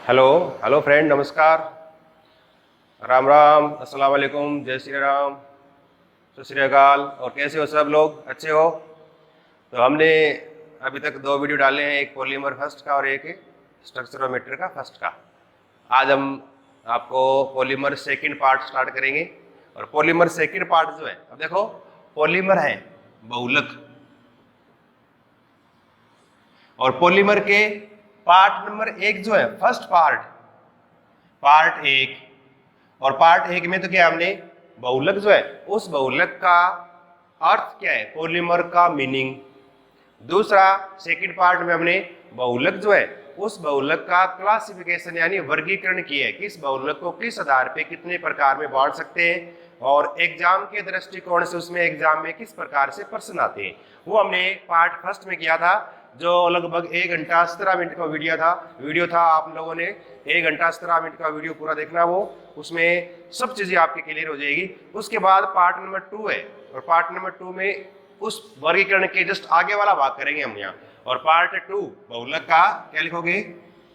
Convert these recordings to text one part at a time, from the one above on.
Hello hello friend, नमस्कार, राम राम, अस्सलाम वालेकुम, जय श्री राम, सत श्री अकाल। और कैसे हो सब लोग? अच्छे हो? तो हमने अभी तक दो वीडियो डाले हैं, एक पॉलीमर फर्स्ट का और एक स्ट्रक्चरोमेट्री का फर्स्ट का। आज हम आपको पॉलीमर सेकंड पार्ट स्टार्ट करेंगे। और पॉलीमर सेकंड पार्ट जो है, अब देखो पॉलीमर है बहुलक, और पॉलीमर के पार्ट नंबर एक जो है फर्स्ट पार्ट, पार्ट एक, और पार्ट एक में तो क्या हमने बहुलक जो है उस बहुलक का अर्थ क्या है, पॉलीमर का मीनिंग। दूसरा सेकंड पार्ट में हमने बहुलक जो है उस बहुलक का क्लासिफिकेशन यानी वर्गीकरण किया है, किस बहुलक को किस आधार पे कितने प्रकार में बांट सकते हैं, और एग्जाम के दृष्टिकोण से उसमें एग्जाम में किस प्रकार से प्रश्न आते हैं, वो हमने पार्ट फर्स्ट में किया था, जो लगभग 1 घंटा 17 मिनट का वीडियो था। आप लोगों ने 1 घंटा 17 मिनट का वीडियो पूरा देखना, वो उसमें सब चीजें आपके क्लियर हो जाएगी। उसके बाद पार्ट नंबर 2 है, और पार्ट नंबर 2 में उस वर्गीकरण के जस्ट आगे वाला भाग करेंगे हम यहाँ। और पार्ट 2 बहुलक का क्या लिखोगे,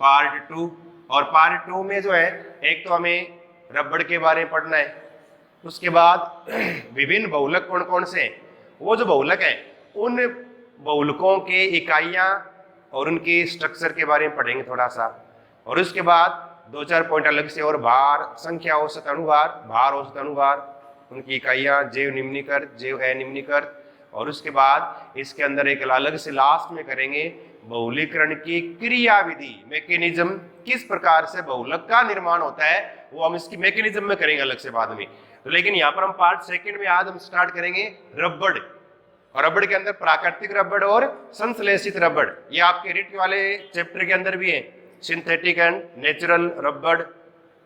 पार्ट 2। और पार्ट 2 में जो है एक तो हमें रबड़ के बारे में पढ़ना है, उसके बाद विभिन्न बहुलक कौन कौन से हैं, वो जो बहुलक है उन बहुलकों के इकाइयां और उनके स्ट्रक्चर के बारे में पढ़ेंगे थोड़ा सा। और उसके बाद 2-4 पॉइंट अलग से, और भार, संख्या, औसत अनुभार, भार, औसत अनुभार, उनकी इकाइयां, जैव निम्नीकृत, जैव अनिम्नीकृत। और उसके बाद इसके अंदर एक अलग से लास्ट में करेंगे बहुलीकरण की क्रियाविधि, मैकेनिज्म, किस प्रकार से बहुलक का निर्माण होता है, वो हम इसकी मैकेनिज्म में करेंगे अलग से बाद में। तो लेकिन यहाँ पर हम पार्ट सेकंड में आज हम स्टार्ट करेंगे रबड़। और रबड़ के अंदर प्राकृतिक रबड़ और संश्लेषित रबड़, ये आपके रिट वाले चैप्टर के अंदर भी है, सिंथेटिक एंड नेचुरल रबड़,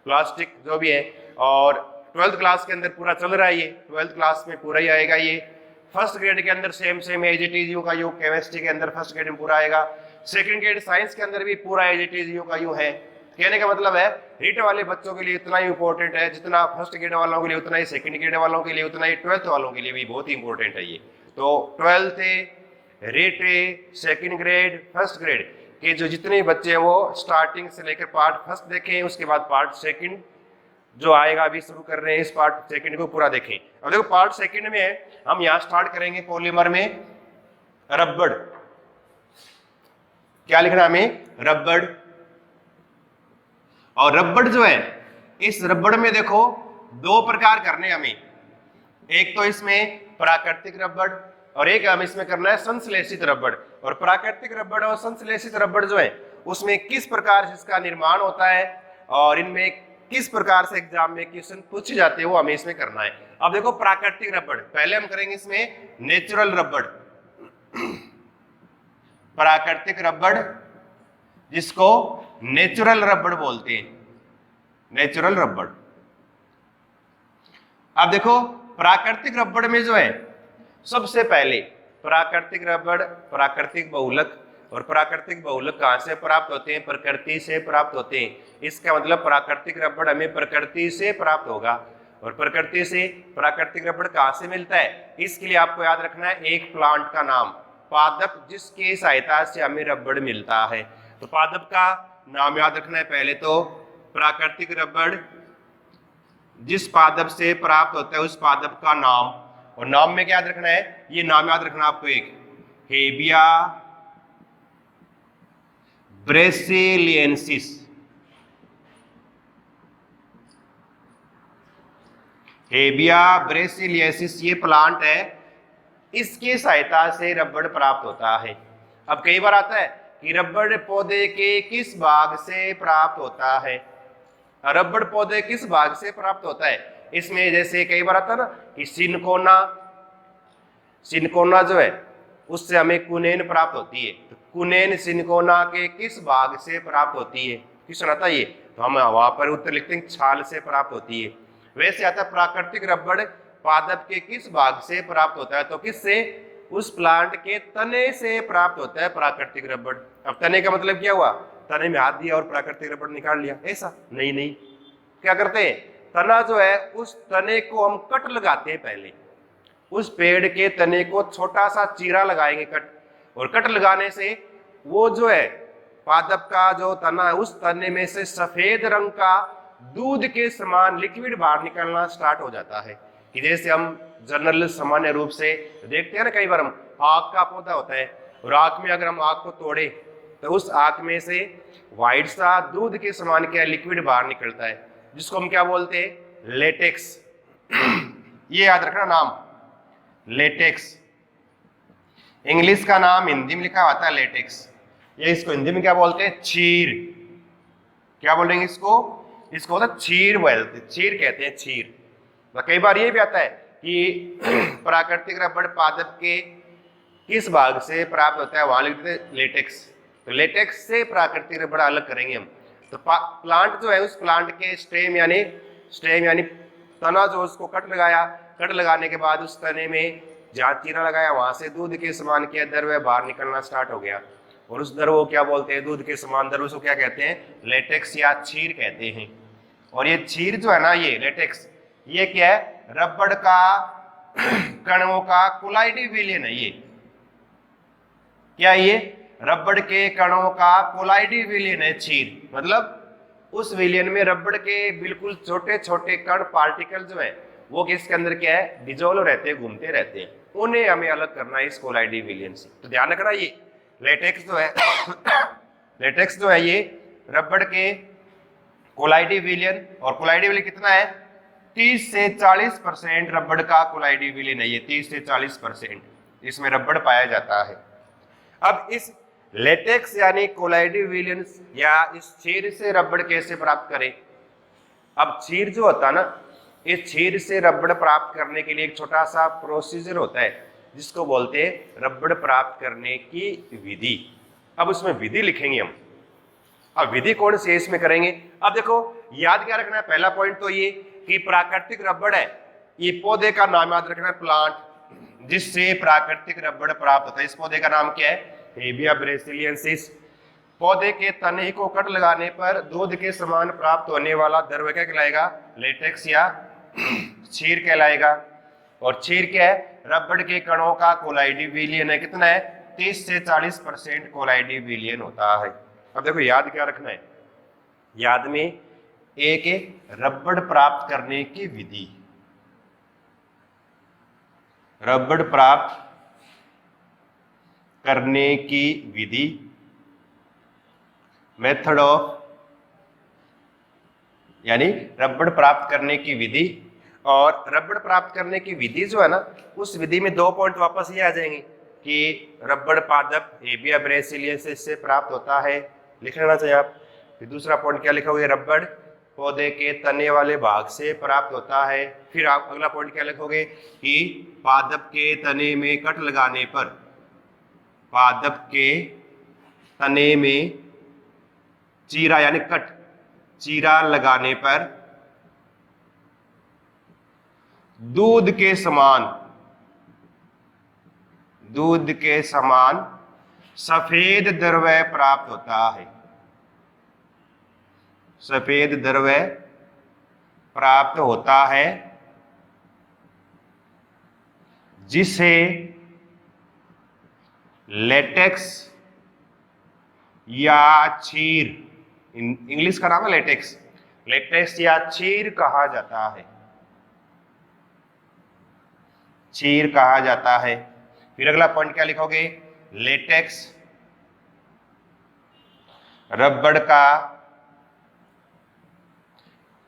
प्लास्टिक जो भी है। और 12th क्लास के अंदर पूरा चल रहा है ये, 12th क्लास में पूरा ही आएगा ये। फर्स्ट ग्रेड के अंदर same as it is U का यू, केमिस्ट्री के अंदर फर्स्ट ग्रेड में पूरा आएगा, सेकंड ग्रेड साइंस के अंदर भी पूरा एज इट इज यू का यू है। कहने का मतलब है रिट वाले बच्चों के लिए इतना ही इंपॉर्टेंट है जितना फर्स्ट ग्रेड वालों के लिए उतना ही सेकंड ग्रेड वालों के लिए उतना ही 12th वालों के लिए भी बहुत ही इंपॉर्टेंट है ये। तो 12th writ, second grade, first grade के जो जितने बच्चे हैं वो स्टार्टिंग से लेकर पार्ट फर्स्ट देखें, उसके बाद पार्ट सेकंड जो आएगा अभी शुरू कर रहे हैं, इस पार्ट सेकंड को पूरा देखें। अब देखो पार्ट सेकंड में हम यहां स्टार्ट करेंगे पॉलीमर में रबड़। क्या लिखना हमें, रबड़। और रबड़ जो है, इस रबड़ में देखो 2 प्रकार करने हमें, एक तो इसमें प्राकृतिक रबड़ और एक हम इसमें करना है संश्लेषित रबड़। और प्राकृतिक रबड़ और संश्लेषित रबड़ जो है उसमें किस प्रकार से इसका निर्माण होता है और इनमें किस प्रकार से एग्जाम में क्वेश्चन पूछे जाते हैं, वो हमें इसमें करना है। अब देखो प्राकृतिक रबड़, पहले हम करेंगे इसमें नेचुरल रबड़, प्राकृतिक रबड़ जिसको नेचुरल रबड़ बोलते हैं, नेचुरल रबड़। अब देखो प्राकृतिक रबड़ में जो है सबसे पहले प्राकृतिक रबड़, प्राकृतिक बहुलक, और प्राकृतिक बहुलक कहां से प्राप्त होते हैं, प्रकृति से प्राप्त होते हैं। इसका मतलब प्राकृतिक रबड़ हमें प्रकृति से प्राप्त होगा। और प्रकृति से प्राकृतिक रबड़ कहां से मिलता है, इसके लिए आपको याद रखना है एक प्लांट का नाम, पादप जिसकी सहायता से हमें रबड़ मिलता है। तो पादप का नाम याद रखना है पहले तो, प्राकृतिक रबड़ जिस पादप से प्राप्त होता है उस पादप का नाम। और नाम में क्या याद रखना है, ये नाम याद रखना आपको, एक हेबिया ब्रेसिलियंसिस, हेबिया ब्रेसिलियंसिस ये प्लांट है, इसकी सहायता से रबड़ प्राप्त होता है। अब कई बार आता है कि रबड़ पौधे के किस भाग से प्राप्त होता है, रबड़ पौधे किस भाग से प्राप्त होता है, इसमें जैसे कई बार आता है ना कि सिनकोना जो है उससे हमें कुनेन प्राप्त होती है, तो कुनेन सिनकोना के किस भाग से प्राप्त होती है, क्वेश्चन आता है ये, तो हम वहां पर उत्तर लिखते हैं छाल से प्राप्त होती है। वैसे आता है प्राकृतिक रबड़ पादप के किस भाग से प्राप्त होता है, तो किससे, उस प्लांट के तने से प्राप्त होता है प्राकृतिक रबड़। अब तने का मतलब क्या हुआ, तने में हाथ दिया और प्राकृतिक रबड़ निकाल लिया, ऐसा नहीं, क्या करते हैं, तना जो है उस तने को हम कट लगाते हैं, पहले उस पेड़ के तने को छोटा सा चीरा लगाएंगे कट, और कट लगाने से वो जो है पादप का जो तना है उस तने में से सफेद रंग का दूध के समान लिक्विड बाहर निकलना स्टार्ट हो जाता है। कि जैसे हम जनरल सामान्य रूप से देखते हैं ना, कई बार हम आक का पौधा होता है और आक में अगर हम आक को तोड़े तो उस आक में से व्हाइट सा दूध के समान क्या लिक्विड बाहर निकलता है, जिसको हम क्या बोलते हैं, लेटेक्स। ये याद रखना नाम, लेटेक्स। इंग्लिश का नाम हिंदी में लिखा होता है लेटेक्स। ये इसको हिंदी में क्या बोलते हैं, चीर। क्या बोलेंगे इसको, इसको होता है चीर बोलते, चीर कहते हैं, चीर। तो कई बार ये भी आता है कि प्राकृतिक रबड़ पादप के किस भाग से प्राप्त होता है, वहां लिख देते हैं लेटेक्स। तो लेटेक्स से प्राकृतिक रबड़ अलग करेंगे हम। तो प्लांट जो है उस प्लांट के स्टेम यानी तना जो उसको कट लगाया, कट लगाने के बाद उस तने में जहाँ चीरा लगाया वहां से दूध के समान क्या द्रव्य बाहर निकलना स्टार्ट हो गया, और उस द्रव को क्या बोलते हैं, दूध के समान द्रव को क्या कहते हैं, लेटेक्स या चीर कहते हैं। और ये चीर जो है ना, ये लेटेक्स, ये क्या है, रबड़ का कणों का कोलाइडी विलयन है। ये क्या, ये रबड़ के कणों का कोलाइडी विलयन है चीर। मतलब उस विलयन में रबड़ के बिल्कुल छोटे छोटे कण पार्टिकल जो है वो किसके अंदर क्या है, डिजोल्व रहते हैं, घूमते रहते हैं। उन्हें हमें अलग करना है इस कोलाइडी विलयन से। तो ध्यान रखना, ये लेटेक्स जो है लेटेक्स जो है ये रबड़ के कोलाइडी विलयन, और कोलाइडी विलयन कितना है, 30 से 40% रबड़ का कोलाइडी विलयन है। ये 30 से 40% इसमें रबड़ पाया जाता है। अब इस लेटेक्स यानी कोलाइडी विलयन या इस चीर से रबड़ कैसे प्राप्त करें। अब चीर जो होता है ना, इस चीर से रबड़ प्राप्त करने के लिए एक छोटा सा प्रोसीजर होता है जिसको बोलते हैं रबड़ प्राप्त करने की विधि। अब उसमें विधि लिखेंगे हम। अब विधि कौन सी इसमें करेंगे। अब देखो याद क्या रखना है, पहला पॉइंट तो ये कि प्राकृतिक रबड़ है, ये पौधे का नाम याद रखना है, प्लांट जिससे प्राकृतिक रबड़ प्राप्त होता है। इस पौधे का नाम क्या है, हेबिया ब्रासिलियेंसिस। पौधे के तने को कट लगाने पर दूध के समान प्राप्त होने वाला द्रव्य क्या कहलाएगा, लेटेक्स या चीर कहलाएगा। और चीर क्या है, रबड़ के कणों का कोलाइडी विलयन है, कितना है, 30 से 40% कोलाइडी विलयन होता है। अब देखो याद क्या रखना है, याद में एक रबड़ प्राप्त करने की विधि, रबड़ प्राप्त करने की विधि, मेथड ऑफ यानी रबड़ प्राप्त करने की विधि। और रबड़ प्राप्त करने की विधि जो है ना, उस विधि में 2 पॉइंट वापस ये आ जाएंगे कि रबड़ पादप हेबिया ब्रासिलियेंसिस से प्राप्त होता है, लिख लेना चाहिए आप। फिर दूसरा पॉइंट क्या लिखोगे, रबड़ पौधे के तने वाले भाग से प्राप्त होता है। फिर आप अगला पॉइंट क्या लिखोगे कि पादप के तने में कट लगाने पर, पादप के तने में चीरा यानी कट, चीरा लगाने पर दूध के समान सफेद द्रव्य प्राप्त होता है, सफेद द्रव्य प्राप्त होता है, जिसे लेटेक्स या चीर, इंग्लिश का नाम है लेटेक्स, लेटेक्स या चीर कहा जाता है, चीर कहा जाता है। फिर अगला पॉइंट क्या लिखोगे, लेटेक्स रबड़ का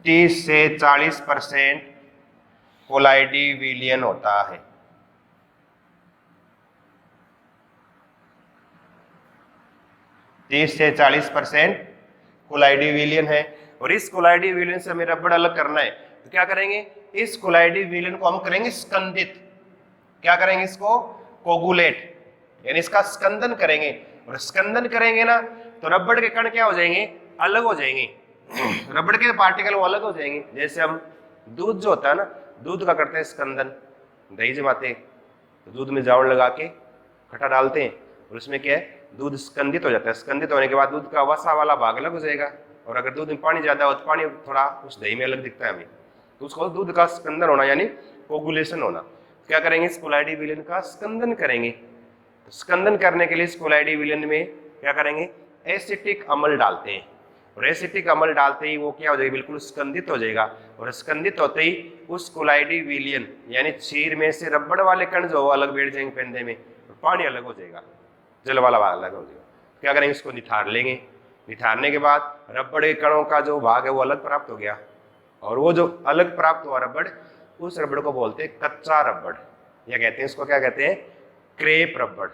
30 से 40% कोलाइडी विलयन होता है। 30 से 40% कोलाइडी विलयन है। और इस कोलाइडी विलयन से हमें रबड़ अलग करना है, तो क्या करेंगे, इस कोलाइडी विलयन को हम करेंगे स्कंदित। क्या करेंगे, इसको कोगुलेट यानी इसका स्कंदन करेंगे। और स्कंदन करेंगे ना तो रबड़ के कण क्या हो जाएंगे, अलग हो जाएंगे, रबड़ के पार्टिकल वो अलग हो जाएंगे। जैसे हम दूध जो होता है ना, दूध का करते हैं स्कंदन, दही जमाते हैं तो दूध में जावड़ लगा के खट्टा डालते हैं और उसमें क्या है, दूध स्कंदित हो जाता है। स्कंदित होने के बाद दूध का वसा वाला भाग अलग हो जाएगा, और अगर दूध में पानी ज्यादा हो तो पानी थोड़ा उस दही में अलग दिखता है हमें, तो उसको दूध का स्कंदन होना यानी कोगुलेशन होना। क्या करेंगे, इस कोलाइडी विलयन का स्कंदन करेंगे। स्कंदन करने के लिए इस कोलाइडी विलयन में क्या करेंगे, एसिटिक अम्ल डालते हैं, और एसिटिक अम्ल डालते ही वो क्या हो जाएगा, बिल्कुल स्कंदित हो जाएगा, और स्कंदित होते ही उस कोलाइडी विलियन यानी क्षीर में से रबड़ वाले कण जो अलग बैठ जाएंगे पेंदे में, और पानी अलग हो जाएगा, जल वाला भाग अलग हो जाएगा। क्या करेंगे, इसको निथार लेंगे। निथारने के बाद रबड़ के कणों का जो भाग है वो अलग प्राप्त हो गया, और वो जो अलग प्राप्त हुआ रबड़, उस रबड़ को बोलते हैं कच्चा रबड़, या कहते हैं इसको क्या कहते हैं, क्रेप रबड़।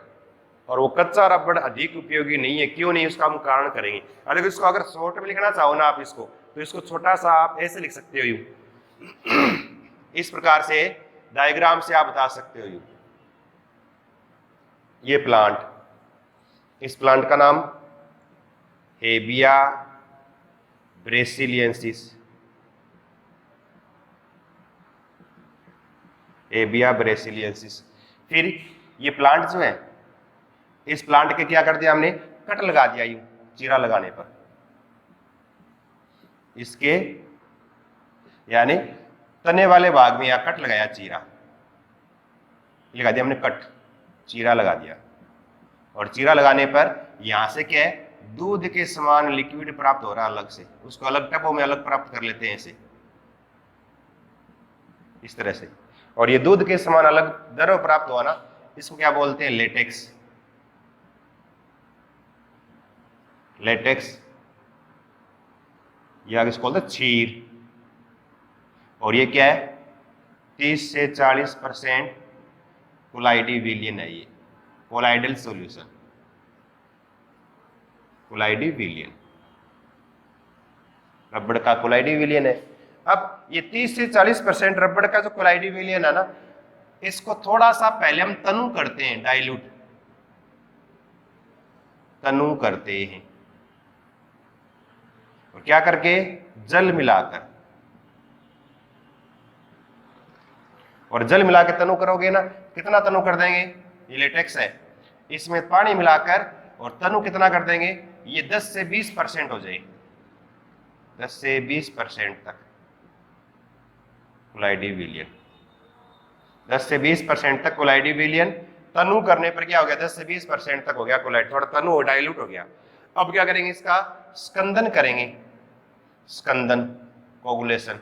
और वो कच्चा रबड़ अधिक उपयोगी नहीं है, क्यों नहीं, उसका हम कारण करेंगे। अगर इसको अगर शॉर्ट में लिखना चाहो ना आप इसको, तो इसको छोटा सा आप ऐसे लिख सकते हो, यूं इस प्रकार से डायग्राम से आप बता सकते हो। यूं ये प्लांट, इस प्लांट का नाम हेबिया ब्रेसिलियंसिस, हेबिया ब्रेसिलियंसिस। फिर ये प्लांट जो है, इस प्लांट के क्या कर दिया हमने, कट लगा दिया यूं चीरा लगाने पर, इसके यानी तने वाले भाग में यहां कट लगाया, चीरा लगा दिया हमने, कट चीरा लगा दिया, और चीरा लगाने पर यहां से क्या है, दूध के समान लिक्विड प्राप्त हो रहा है अलग से, उसको अलग टबों में अलग प्राप्त कर लेते हैं ऐसे, इस तरह से। और ये दूध के समान अलग द्रव प्राप्त हुआ ना, इसको क्या बोलते हैं, लेटेक्स। लेटेक्स या इसको बोलते हैं क्षीर। और ये क्या है, 30 से 40% कोलाइडी विलियन है, ये कोलाइडल सॉल्यूशन, कोलाइडी विलियन, रबड़ का कोलाइडी विलियन है। अब ये 30 से 40% रबड़ का जो कोलाइडी विलियन है ना, इसको थोड़ा सा पहले हम तनु करते हैं, डाइल्यूट तनु करते हैं, और क्या करके, जल मिलाकर, और जल मिला के तनु करोगे ना, कितना तनु कर देंगे, ये लेटेक्स है, इसमें पानी मिलाकर और तनु कितना कर देंगे, ये 10 से 20% हो जाए, 10 से 20% तक कोलाइडी विलियन, 10 से 20% तक कोलाइडी विलियन तनु करने पर क्या हो गया, 10 से 20% तक हो गया कोलाइड, थोड़ा तनु डाइल्यूट हो गया। अब क्या करेंगे, इसका स्कंदन करेंगे, स्कंदन कोगुलेशन,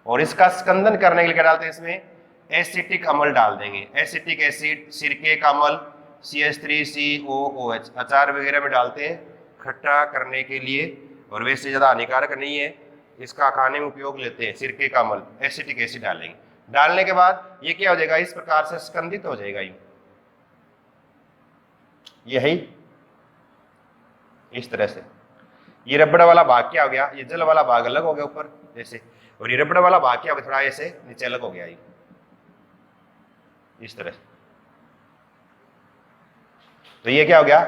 और इसका स्कंदन करने के लिए क्या डालते हैं, इसमें एसिटिक अम्ल डाल देंगे, एसिटिक एसिड, सिरके का अम्ल CH3COOH, अचार वगैरह में डालते हैं खट्टा करने के लिए, और वैसे ज्यादा हानिकारक नहीं है, इसका खाने में उपयोग लेते हैं, सिरके का अम्ल, एसिटिक एसिड डालेंगे। डालने के बाद ये क्या हो जाएगा, इस प्रकार से स्कंदित हो जाएगा, यही इस तरह से। ये रबड़ वाला भाग क्या हो गया, ये जल वाला भाग अलग हो गया ऊपर जैसे, और ये रबड़ वाला भाग क्या हो गया, थोड़ा ऐसे नीचे अलग हो गया, ये इस तरह से। तो ये क्या हो गया,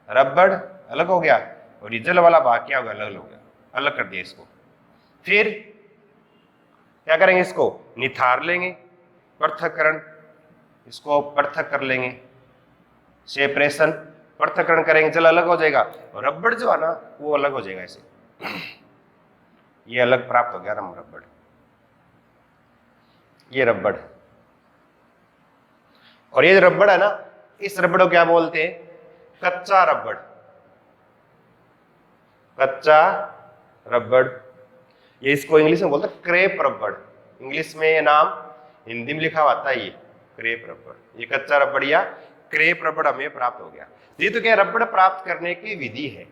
रबड़ अलग हो गया, और ये जल वाला भाग क्या हो गया, अलग हो गया, अलग कर दिया इसको। फिर क्या करेंगे, इसको निथार लेंगे, पृथक्करण, इसको पृथक कर लेंगे, सेपरेशन, पृथक्करण करेंगे, जल अलग हो जाएगा, और रबड़ जो है ना वो अलग हो जाएगा ऐसे, ये अलग प्राप्त हो गया रबड़, ये रबड़। और ये रबड़ है ना, इस रबड़ को क्या बोलते हैं, कच्चा रबड़, कच्चा रबड़। ये इसको इंग्लिश में बोलते हैं क्रेप रबड़, इंग्लिश में ये नाम, हिंदी में लिखा हुआ था ये क्रेप रबड़। ये कच्चा रबड़ या क्रेप रबड़ हमें प्राप्त हो गया। ये तो क्या रबड़ प्राप्त करने की विधि है।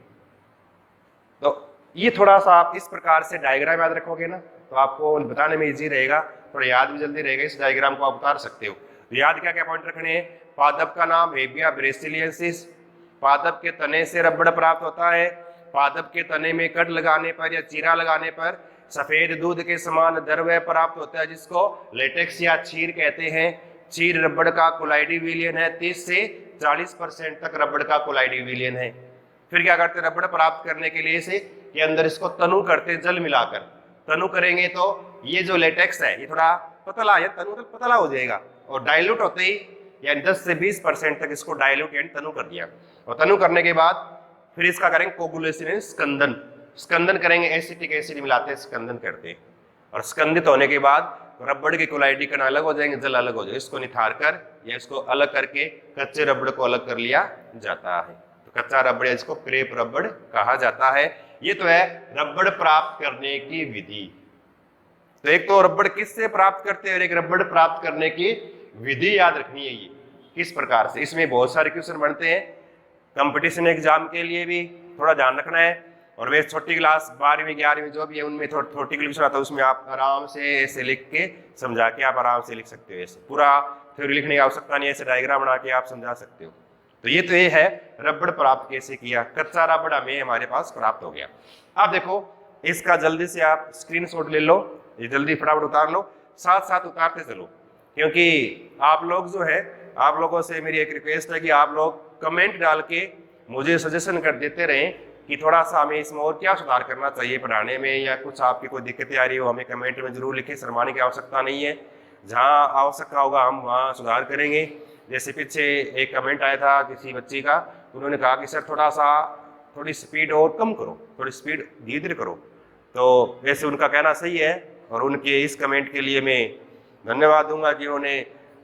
तो ये थोड़ा सा आप इस प्रकार से डायग्राम याद रखोगे ना, तो आपको बताने में इजी रहेगा, थोड़ा याद भी जल्दी रहेगा। इस डायग्राम को आप उतार सकते हो। याद क्या क्या पॉइंट रखने हैं, पादप का नाम हेबिया ब्रेसिलियंसिस, पादप के तने से रबड़ प्राप्त होता है, पादप के तने में कट लगाने पर या चीरा लगाने पर सफेद दूध के समान द्रव्य प्राप्त होता है, जिसको लेटेक्स या क्षीर कहते हैं। क्षीर रबड़ का कोलाइडी विलियन है, 30 से 40% तक रबड़ का कोलाइडी विलियन है। फिर क्या करते हैं, रबड़ प्राप्त करने के लिए से ये अंदर इसको तनु करते हैं, जल मिलाकर तनु करेंगे तो ये जो लेटेक्स है ये थोड़ा पतला है, तनु तक पतला हो जाएगा, और डाइल्यूट होते ही यानी 10 से 20% तक इसको डाइल्यूट यानी तनु कर दिया। और तनु करने के बाद फिर इसका करेंगे कोगुलेशन, स्कंदन, स्कंदन करेंगे, एसिटिक एसिड मिलाते हैं, स्कंदन करते हैं, और स्कंदित होने के बाद रबड़ के कोलाइडी कण अलग हो जाएंगे, जल अलग हो जाएगा। इसको निथार कर या इसको अलग करके कच्चे रबड़ को अलग कर लिया जाता है। तो कच्चा रबड़ इसको क्रेप रबड़ कहा जाता है। ये तो है रबड़ प्राप्त करने की विधि। तो एक तो रबड़ किससे प्राप्त करते हैं और एक रबड़ प्राप्त करने की विधि याद रखनी है। ये किस प्रकार से, इसमें बहुत सारे क्वेश्चन बनते हैं। कंपटीशन एग्जाम के लिए भी थोड़ा ध्यान रखना है। और वे छोटी क्लास 12वीं 11वीं जो भी है उनमें थोड़ी क्वेश्चन आता है, उसमें आप आराम से ऐसे लिख के समझा के आप आराम से लिख सकते हो। ऐसे पूरा थ्योरी लिखने की आवश्यकता नहीं है, ऐसे डायग्राम बना के आप समझा सकते हो। तो ये है रबड़ प्राप्त कैसे किया। कच्चा रबड़ हमें हमारे पास प्राप्त हो गया। अब देखो इसका जल्दी से आप स्क्रीनशॉट ले लो, ये जल्दी फटाफट उतार लो, साथ साथ उतारते चलो, क्योंकि आप लोग जो है, आप लोगों से मेरी एक रिक्वेस्ट है कि आप लोग कमेंट डाल के मुझे सजेशन कर देते रहें कि थोड़ा सा हमें इसमें और क्या सुधार करना चाहिए पढ़ाने में, या कुछ आपकी कोई दिक्कतें आ रही हो हमें कमेंट में जरूर लिखें। शर्माने की आवश्यकता नहीं है, जहाँ आवश्यकता होगा हम वहाँ सुधार करेंगे। जैसे पीछे एक कमेंट आया था किसी बच्ची का, उन्होंने कहा कि सर थोड़ी स्पीड और कम करो, थोड़ी स्पीड धीरे धीरे करो। तो वैसे उनका कहना सही है और उनके इस कमेंट के लिए मैं धन्यवाद दूंगा कि उन्होंने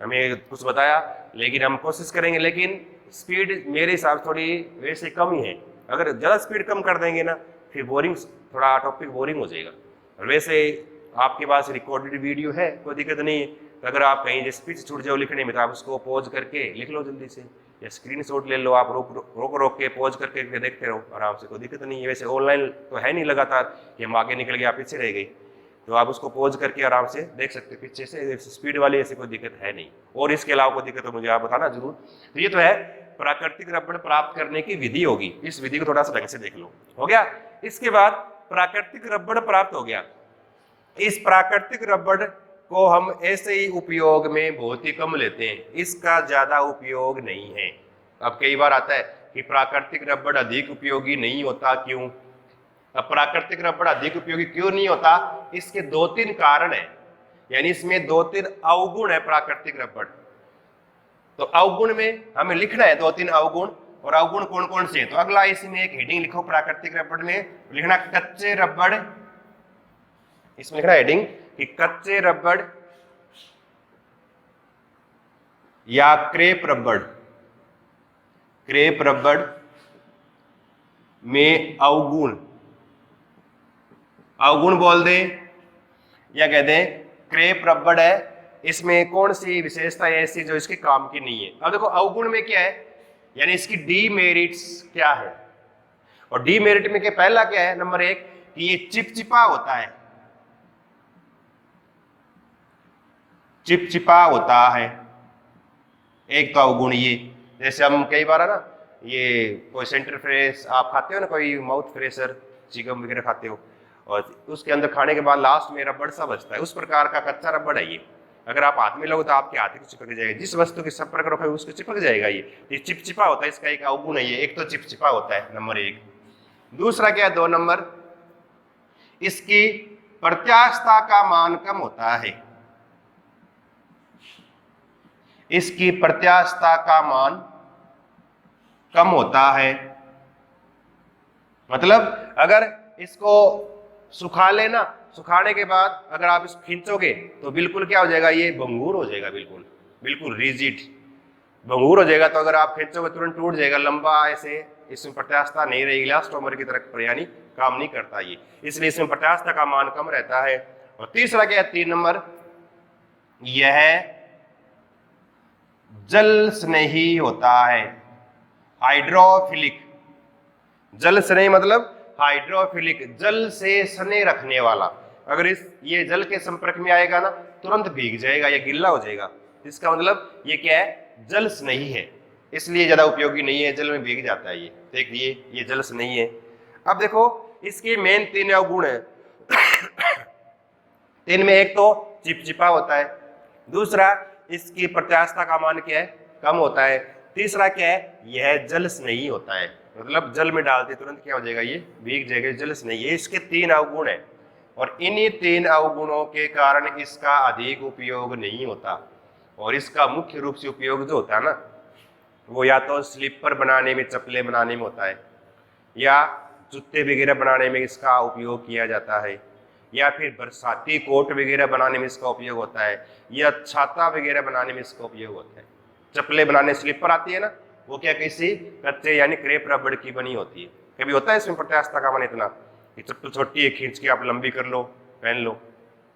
हमें कुछ बताया, लेकिन हम कोशिश करेंगे। लेकिन स्पीड मेरे हिसाब से थोड़ी वैसे कम ही है, अगर ज़्यादा स्पीड कम कर देंगे ना फिर बोरिंग, थोड़ा टॉपिक बोरिंग हो जाएगा। और वैसे आपके पास रिकॉर्डेड वीडियो है, कोई दिक्कत नहीं है। तो अगर आप कहीं जैसे स्पीच छूट जाओ लिखने में तो आप उसको पॉज करके लिख लो जल्दी से, या स्क्रीनशॉट ले लो, आप रोक के पॉज करके देखते रहो आराम से, कोई दिक्कत नहीं है। वैसे ऑनलाइन तो है नहीं लगातार कि हम आगे निकल गए आप पीछे रह गई, तो आप उसको पॉज करके आराम से देख सकते हो पीछे से, स्पीड वाली ऐसी कोई दिक्कत है नहीं। और इसके अलावा कोई दिक्कत हो मुझे आप बताना जरूर। तो ये तो है प्राकृतिक रबड़ प्राप्त करने की विधि होगी, इस विधि को थोड़ा सा ढंग से देख लो। हो गया। इसके बाद प्राकृतिक रबड़ प्राप्त हो गया। इस प्राकृतिक रबड़ को हम ऐसे ही उपयोग में बहुत ही कम लेते हैं, इसका ज्यादा उपयोग नहीं है। अब कई बार आता है कि प्राकृतिक रबड़ अधिक उपयोगी नहीं होता, क्यों? अब प्राकृतिक रबड़ अधिक उपयोगी क्यों नहीं होता? इसके 2-3 कारण है, यानी इसमें 2-3 अवगुण है प्राकृतिक रबड़। तो अवगुण में हमें लिखना है 2-3 अवगुण, और अवगुण कौन कौन से हैं। तो अगला इसमें एक हेडिंग लिखो प्राकृतिक रबड़ में, लिखना कच्चे रबड़, इसमें लिखना हेडिंग कि कच्चे रबड़ या क्रेप रबड़, क्रेप रबड़ में अवगुण, अवगुण बोल दे या कह दे क्रेप रबड़ है, इसमें कौन सी विशेषता है ऐसी जो इसके काम की नहीं है। अब देखो अवगुण में क्या है, यानी इसकी डीमेरिट्स क्या है। और डीमेरिट में क्या, पहला क्या है, नंबर 1 कि ये चिपचिपा होता है, चिपचिपा होता है, एक तो अवगुण ये। जैसे हम कई बार है ना, ये कोई सेंटर फ्रेश आप खाते हो ना, कोई माउथ फ्रेशर चिकन वगैरह खाते हो, और उसके अंदर खाने के बाद लास्ट में रबड़ सा बचता है, उस प्रकार का कच्चा रबड़ है ये। अगर आप हाथ में लोगे तो आपके हाथ को चिपक जाएगा, जिस वस्तु के संपर्क रखोगे उसको चिपक जाएगा। ये चिपचिपा होता है, इसका एक अवगुण है ये, एक तो चिपचिपा होता है नंबर 1। दूसरा क्या है 2 नंबर, इसकी प्रत्यास्थता का मान कम होता है, इसकी प्रत्यास्थता का मान कम होता है। मतलब अगर इसको सुखा लेना, सुखाने के बाद अगर आप इसको खींचोगे तो बिल्कुल क्या हो जाएगा, ये भंगूर हो जाएगा, बिल्कुल बिल्कुल रिजिड भंगूर हो जाएगा। तो अगर आप खींचोगे तुरंत टूट जाएगा, लंबा ऐसे, इसमें प्रत्यास्थता नहीं रहेगी, इलास्टोमर की तरह यानी काम नहीं करता ये, इसलिए इसमें प्रत्यास्थता का मान कम रहता है। और तीसरा क्या है 3 नंबर, यह जल स्नेही होता है, हाइड्रोफिलिक। जल स्नेही मतलब हाइड्रोफिलिक, जल से सने रखने वाला। अगर ये जल के संपर्क में आएगा ना तुरंत भीग जाएगा या गिल्ला हो जाएगा, इसका मतलब ये क्या है, जल स्नेही है, इसलिए ज्यादा उपयोगी नहीं है, जल में भीग जाता है ये। देखिए ये जल स्नेही है। अब देखो इसके मेन 3 अवगुण है। 3 में एक तो चिपचिपा होता है, दूसरा इसकी प्रत्यास्थता का मान क्या है, कम होता है, तीसरा क्या है, यह जल स्नेही होता है, मतलब जल में डालते तुरंत क्या हो जाएगा, ये भीग जाएगा, जल स्नेही। ये इसके 3 अवगुण है, और इन्हीं 3 अवगुणों के कारण इसका अधिक उपयोग नहीं होता। और इसका मुख्य रूप से उपयोग जो होता है ना, वो या तो स्लीपर बनाने में, चप्पलें बनाने में होता है, या जूते वगैरह बनाने में इसका उपयोग किया जाता है, या फिर बरसाती कोट वगैरह बनाने में इसका उपयोग होता है, या छाता वगैरह बनाने में इसका उपयोग होता है। चप्पलें बनाने, स्लीपर आती है ना, वो क्या किसी कच्चे यानी क्रेप रबड़ की बनी होती है। कभी होता है इसमें प्रत्यास्थता का मान इतना कि चप्पल छोटी है, खींच के आप लंबी कर लो, पहन लो,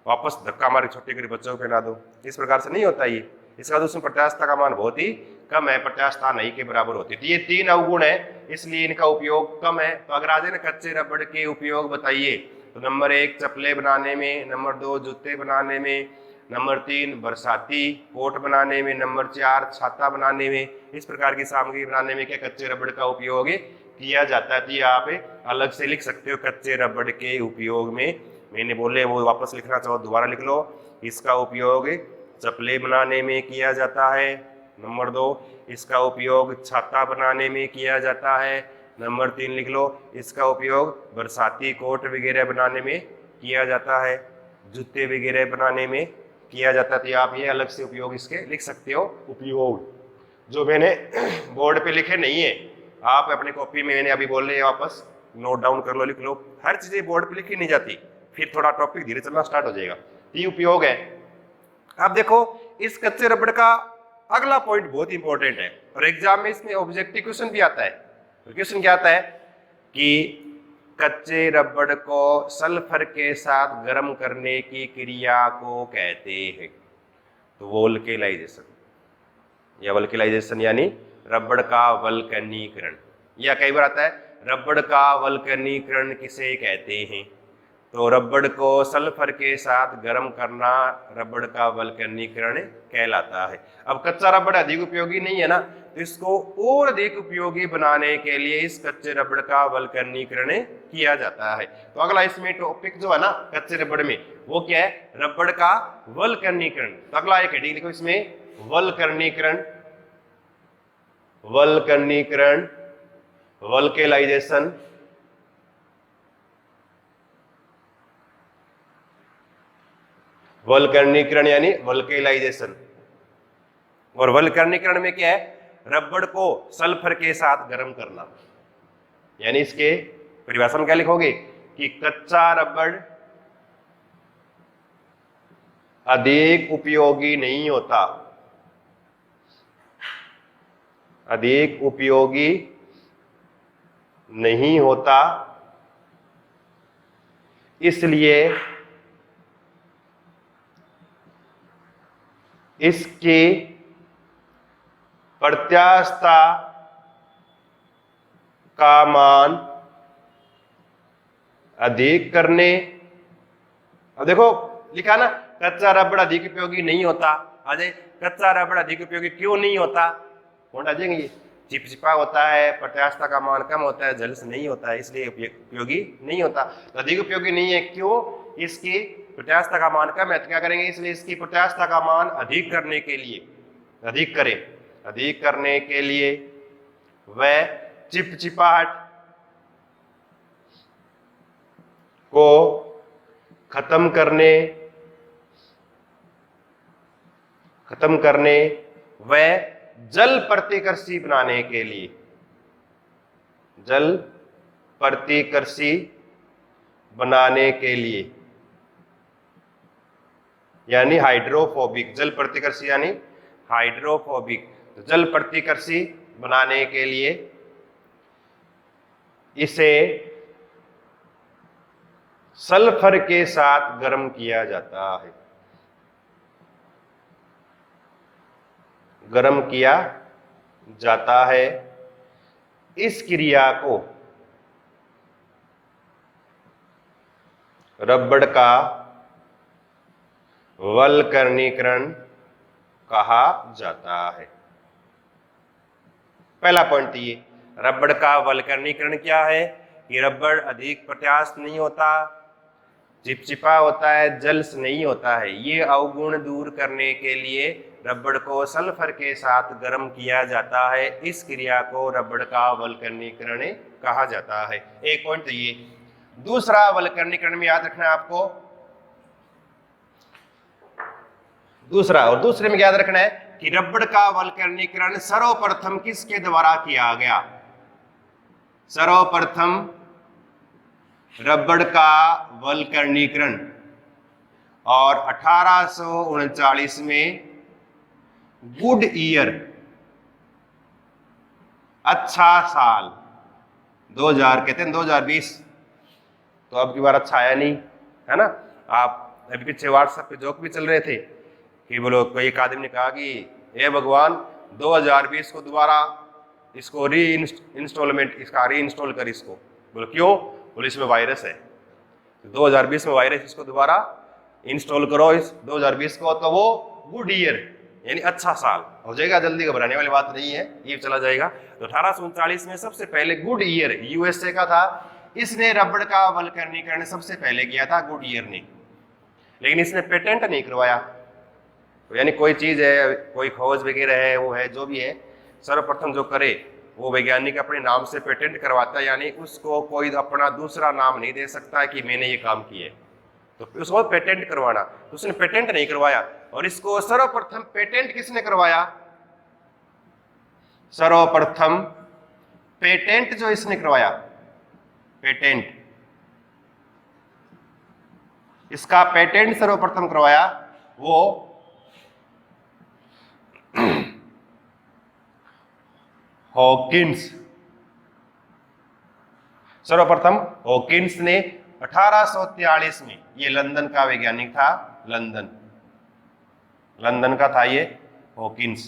वापस धक्का मार के छोटे कर बच्चों को पहना दो, इस प्रकार से नहीं होता ये। इसका तो उसमें प्रत्यास्थता का मान बहुत ही कम है, प्रत्यास्थता नहीं के बराबर होती। तो ये 3 अवगुण है, इसलिए इनका उपयोग कम है। तो अगर आ जाए ना कच्चे रबड़ के उपयोग बताइए, तो नंबर 1 चप्पलें बनाने में, नंबर 2 जूते बनाने में, नंबर 3 बरसाती कोट बनाने में, नंबर 4 छाता बनाने में, इस प्रकार की सामग्री बनाने में क्या कच्चे रबड़ का उपयोग किया जाता है। तो ये आप अलग से लिख सकते हो, कच्चे रबड़ के उपयोग में मैंने बोले वो वापस लिखना चाहो दोबारा लिख लो। इसका उपयोग चप्पलें बनाने में किया जाता है। नंबर 2 इसका उपयोग छाता बनाने में किया जाता है। नंबर 3 लिख लो, इसका उपयोग बरसाती कोट वगैरह बनाने में किया जाता है, जूते वगैरह बनाने में किया जाता है। तो आप ये अलग से उपयोग इसके लिख सकते हो। उपयोग जो मैंने बोर्ड पे लिखे नहीं है, आप अपने कॉपी में मैंने अभी बोल रहे हैं वापस नोट डाउन कर लो, लिख लो। हर चीजें बोर्ड पे लिखी नहीं जाती, फिर थोड़ा टॉपिक धीरे चलना स्टार्ट हो जाएगा। ये उपयोग है। अब देखो इस कच्चे रबड़ का अगला पॉइंट बहुत इंपॉर्टेंट है और एग्जाम में इसमें ऑब्जेक्टिव क्वेश्चन भी आता है। क्वेश्चन क्या आता है कि कच्चे रबड़ को सल्फर के साथ गर्म करने की क्रिया को कहते हैं तो वोल्केनाइजेशन, या वल्केनाइजेशन यानी रबड़ का वल्कनीकरण, या कई बार आता है रबड़ का वल्कनीकरण किसे कहते हैं, तो रबड़ को सल्फर के साथ गर्म करना रबड़ का वल्कनीकरण कहलाता है। अब कच्चा रबड़ अधिक उपयोगी नहीं है ना, तो इसको और अधिक उपयोगी बनाने के लिए इस कच्चे रबड़ का वल्कनीकरण किया जाता है। तो अगला इसमें टॉपिक जो है ना कच्चे रबड़ में, वो क्या है, रबड़ का वल्कनीकरण। तो अगला एक हेडिंग लिखो इसमें, वल्कनीकरण, वल्कनीकरण, वल्केनाइजेशन, वल्कनीकरण यानी वल्केनाइजेशन। और वल्कनीकरण में क्या है, रबड़ को सल्फर के साथ गर्म करना। यानी इसके परिभाषा में क्या लिखोगे कि कच्चा रबड़ अधिक उपयोगी नहीं होता, अधिक उपयोगी नहीं होता, इसलिए इसकी प्रत्यास्थता का मान अधिक करने। अब देखो लिखा ना कच्चा रबड़ अधिक उपयोगी नहीं होता, अजय कच्चा रबड़ अधिक उपयोगी क्यों नहीं होता, कौन आ जाएंगे, चिपचिपा होता है, प्रत्यास्थता का मान कम होता है, जल्द नहीं होता है, इसलिए उपयोगी नहीं होता। तो अधिक उपयोगी नहीं है क्यों, इसकी प्रत्यास्थता का मान कम है, तो क्या करेंगे, इसलिए इसकी प्रत्यास्थता का मान अधिक करने के लिए, अधिक करें, अधिक करने के लिए वह चिपचिपाहट को खत्म करने व जल प्रतिकर्षी बनाने के लिए, जल प्रतिकर्षी बनाने के लिए, यानी हाइड्रोफोबिक, जल प्रतिकर्षी यानी हाइड्रोफोबिक, तो जल प्रतिकर्षी बनाने के लिए इसे सल्फर के साथ गर्म किया जाता है, गर्म किया जाता है। इस क्रिया को रबड़ का वल्कनीकरण कहा जाता है। पहला पॉइंट ये, रबड़ का वल्कनीकरण क्या है कि रबड़ अधिक प्रत्यास्थ नहीं होता, चिपचिपा होता है, जल्स नहीं होता है। ये अवगुण दूर करने के लिए रबड़ को सल्फर के साथ गर्म किया जाता है। इस क्रिया को रबड़ का वल्कनीकरण कहा जाता है। एक पॉइंट ये। दूसरा वल्कनीकरण में याद रखना है आपको, दूसरा और दूसरे में याद रखना है कि रबड़ का वल्कनीकरण सर्वप्रथम किसके द्वारा किया गया, सर्वप्रथम रबड़ का वल्कनीकरण और 1839 में गुड ईयर अच्छा साल 2000 कहते हैं 2020, तो अब की बार अच्छा आया नहीं, है ना। आप अभी पीछे व्हाट्सएप पे जोक भी चल रहे थे कि बोलो कोई एक आदमी ने कहा कि हे भगवान 2020 को दोबारा इसको री इंस्टॉलमेंट इसका री इंस्टॉल कर इसको। बोलो क्यों? बोले इसमें वायरस है, 2020 में वायरस, इसको दोबारा इंस्टॉल करो इस 2020 को, तो वो गुड ईयर यानी अच्छा साल हो जाएगा। जल्दी घबराने वाली बात नहीं है, ये चला जाएगा। तो 1839 में सबसे पहले गुड ईयर यूएसए का था, इसने रबड़ का वल्कनीकरण सबसे पहले किया था गुड ईयर ने, लेकिन इसने पेटेंट नहीं करवाया। तो यानी कोई चीज है, कोई खोज वगैरह है, वो है जो भी है, सर्वप्रथम जो करे वो वैज्ञानिक अपने नाम से पेटेंट करवाता है, यानी उसको कोई अपना दूसरा नाम नहीं दे सकता कि मैंने ये काम किया है, तो उसको पेटेंट करवाना। तो उसने पेटेंट नहीं करवाया, और इसको सर्वप्रथम पेटेंट किसने करवाया? सर्वप्रथम पेटेंट जो इसने करवाया, पेटेंट, इसका पेटेंट सर्वप्रथम करवाया वो हॉकिंस। सर्वप्रथम हॉकिंस ने 1843 में, ये लंदन का वैज्ञानिक था, लंदन का था ये हॉकिंस,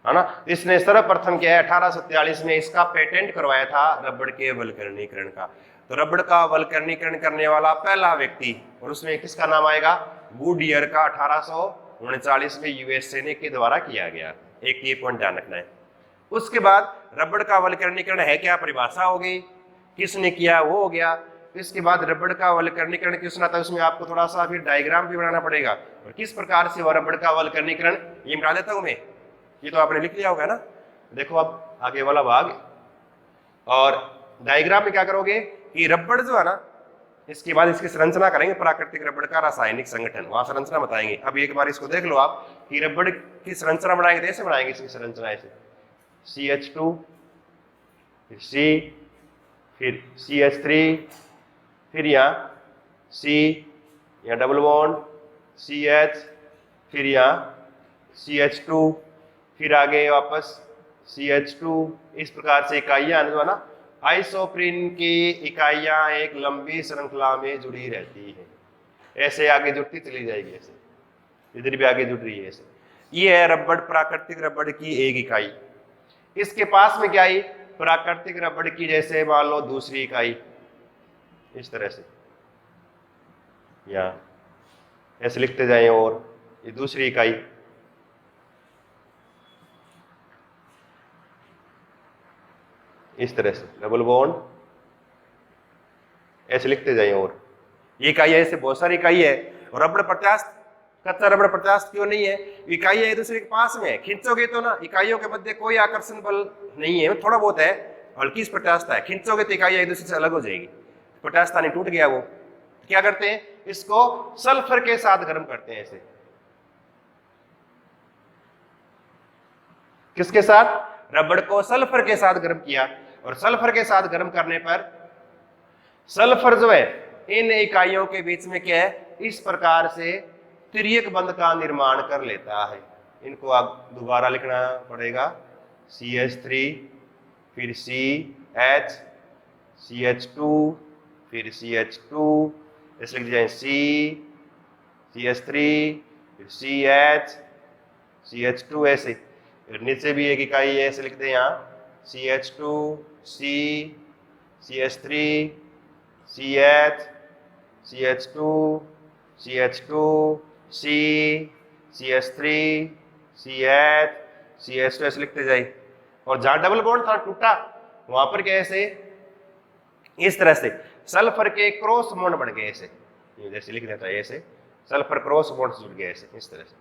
है ना। इसने सर्वप्रथम क्या है 1843 में इसका पेटेंट करवाया था रबड़ के वल्कनीकरण का। तो रबड़ का वल्कनीकरण करने वाला पहला व्यक्ति, और उसमें किसका नाम आएगा? गुडईयर का 1839 में यूएसए ने के द्वारा किया गया। एक ये पॉइंट ध्यान रखना है। उसके बाद रबड़ का वल्कनीकरण है क्या, परिभाषा हो गई, किसने किया वो हो गया। इसके बाद रबड़ का वल्कनीकरण किसने था, उसमें आपको थोड़ा सा फिर डायग्राम भी बनाना पड़ेगा, और किस प्रकार से वो रबड़ का वल्कनीकरण, ये मिटा देता हूं मैं, ये तो आपने लिख लिया होगा ना। देखो अब आगे वाला भाग, और डायग्राम में क्या करोगे कि रबड़ जो है ना, इसके बाद इसकी संरचना करेंगे, प्राकृतिक रबड़ का रासायनिक संगठन, वहां संरचना बताएंगे। अब एक बार इसको देख लो आप कि रबड़ की संरचना बनाएंगे, ऐसे बनाएंगे इसकी संरचना, ऐसे CH2, फिर C, फिर CH3, फिर यहाँ C, यहाँ डबल बॉन्ड CH, फिर यहाँ CH2, फिर आगे वापस CH2। इस प्रकार से इकाइयां जो है ना, आइसोप्रीन की इकाइयां एक लंबी श्रृंखला में जुड़ी रहती है, ऐसे आगे जुड़ती चली जाएगी, ऐसे इधर भी आगे जुड़ रही है ऐसे। ये है रबड़, प्राकृतिक रबड़ की एक इकाई। इसके पास में क्या आई, प्राकृतिक रबड़ की जैसे मान लो दूसरी इकाई, इस तरह से यहाँ ऐसे लिखते जाएं, और ये दूसरी इकाई, इस तरह से डबल बॉन्ड ऐसे लिखते जाएं, और ये इकाई ऐसे बहुत सारी इकाई है। और रबड़ प्रत्यास्थ, कच्चा रबड़ प्रत्यास्थ क्यों नहीं है, इकाइयां एक दूसरे के पास में है, खींचोगे तो ना इकाइयों के मध्य कोई आकर्षण बल नहीं है, थोड़ा बहुत है, हल्की प्रत्यास्थता है, खींचोगे तो इकाइयां एक दूसरे से अलग हो जाएगी, प्रत्यास्थता नहीं, टूट गया वो। क्या करते हैं, इसको सल्फर के साथ गर्म करते हैं, ऐसे किसके साथ, रबड़ को सल्फर के साथ गर्म किया, और सल्फर के साथ गर्म करने पर सल्फर जो है इन इकाइयों के बीच में क्या है, इस प्रकार से तिर्यक बंध का निर्माण कर लेता है। इनको आप दोबारा लिखना पड़ेगा, CH3, फिर CH, CH2, फिर CH2, ऐसे लिख जाए CH3, फिर CH, CH2, ऐसे। फिर नीचे भी एक इकाई है, ऐसे लिखते हैं यहाँ CH2, C, CH3, CH, CH2, CH2, C, CH3, CH, CH2, ऐसे लिखते जाइए। और जहां डबल बॉन्ड था टूटा, वहां पर क्या ऐसे इस तरह से सल्फर के क्रॉस बॉन्ड बन गए, ऐसे जैसे लिख देता है, ऐसे सल्फर क्रॉस बॉन्ड जुड़ गए, ऐसे इस तरह से,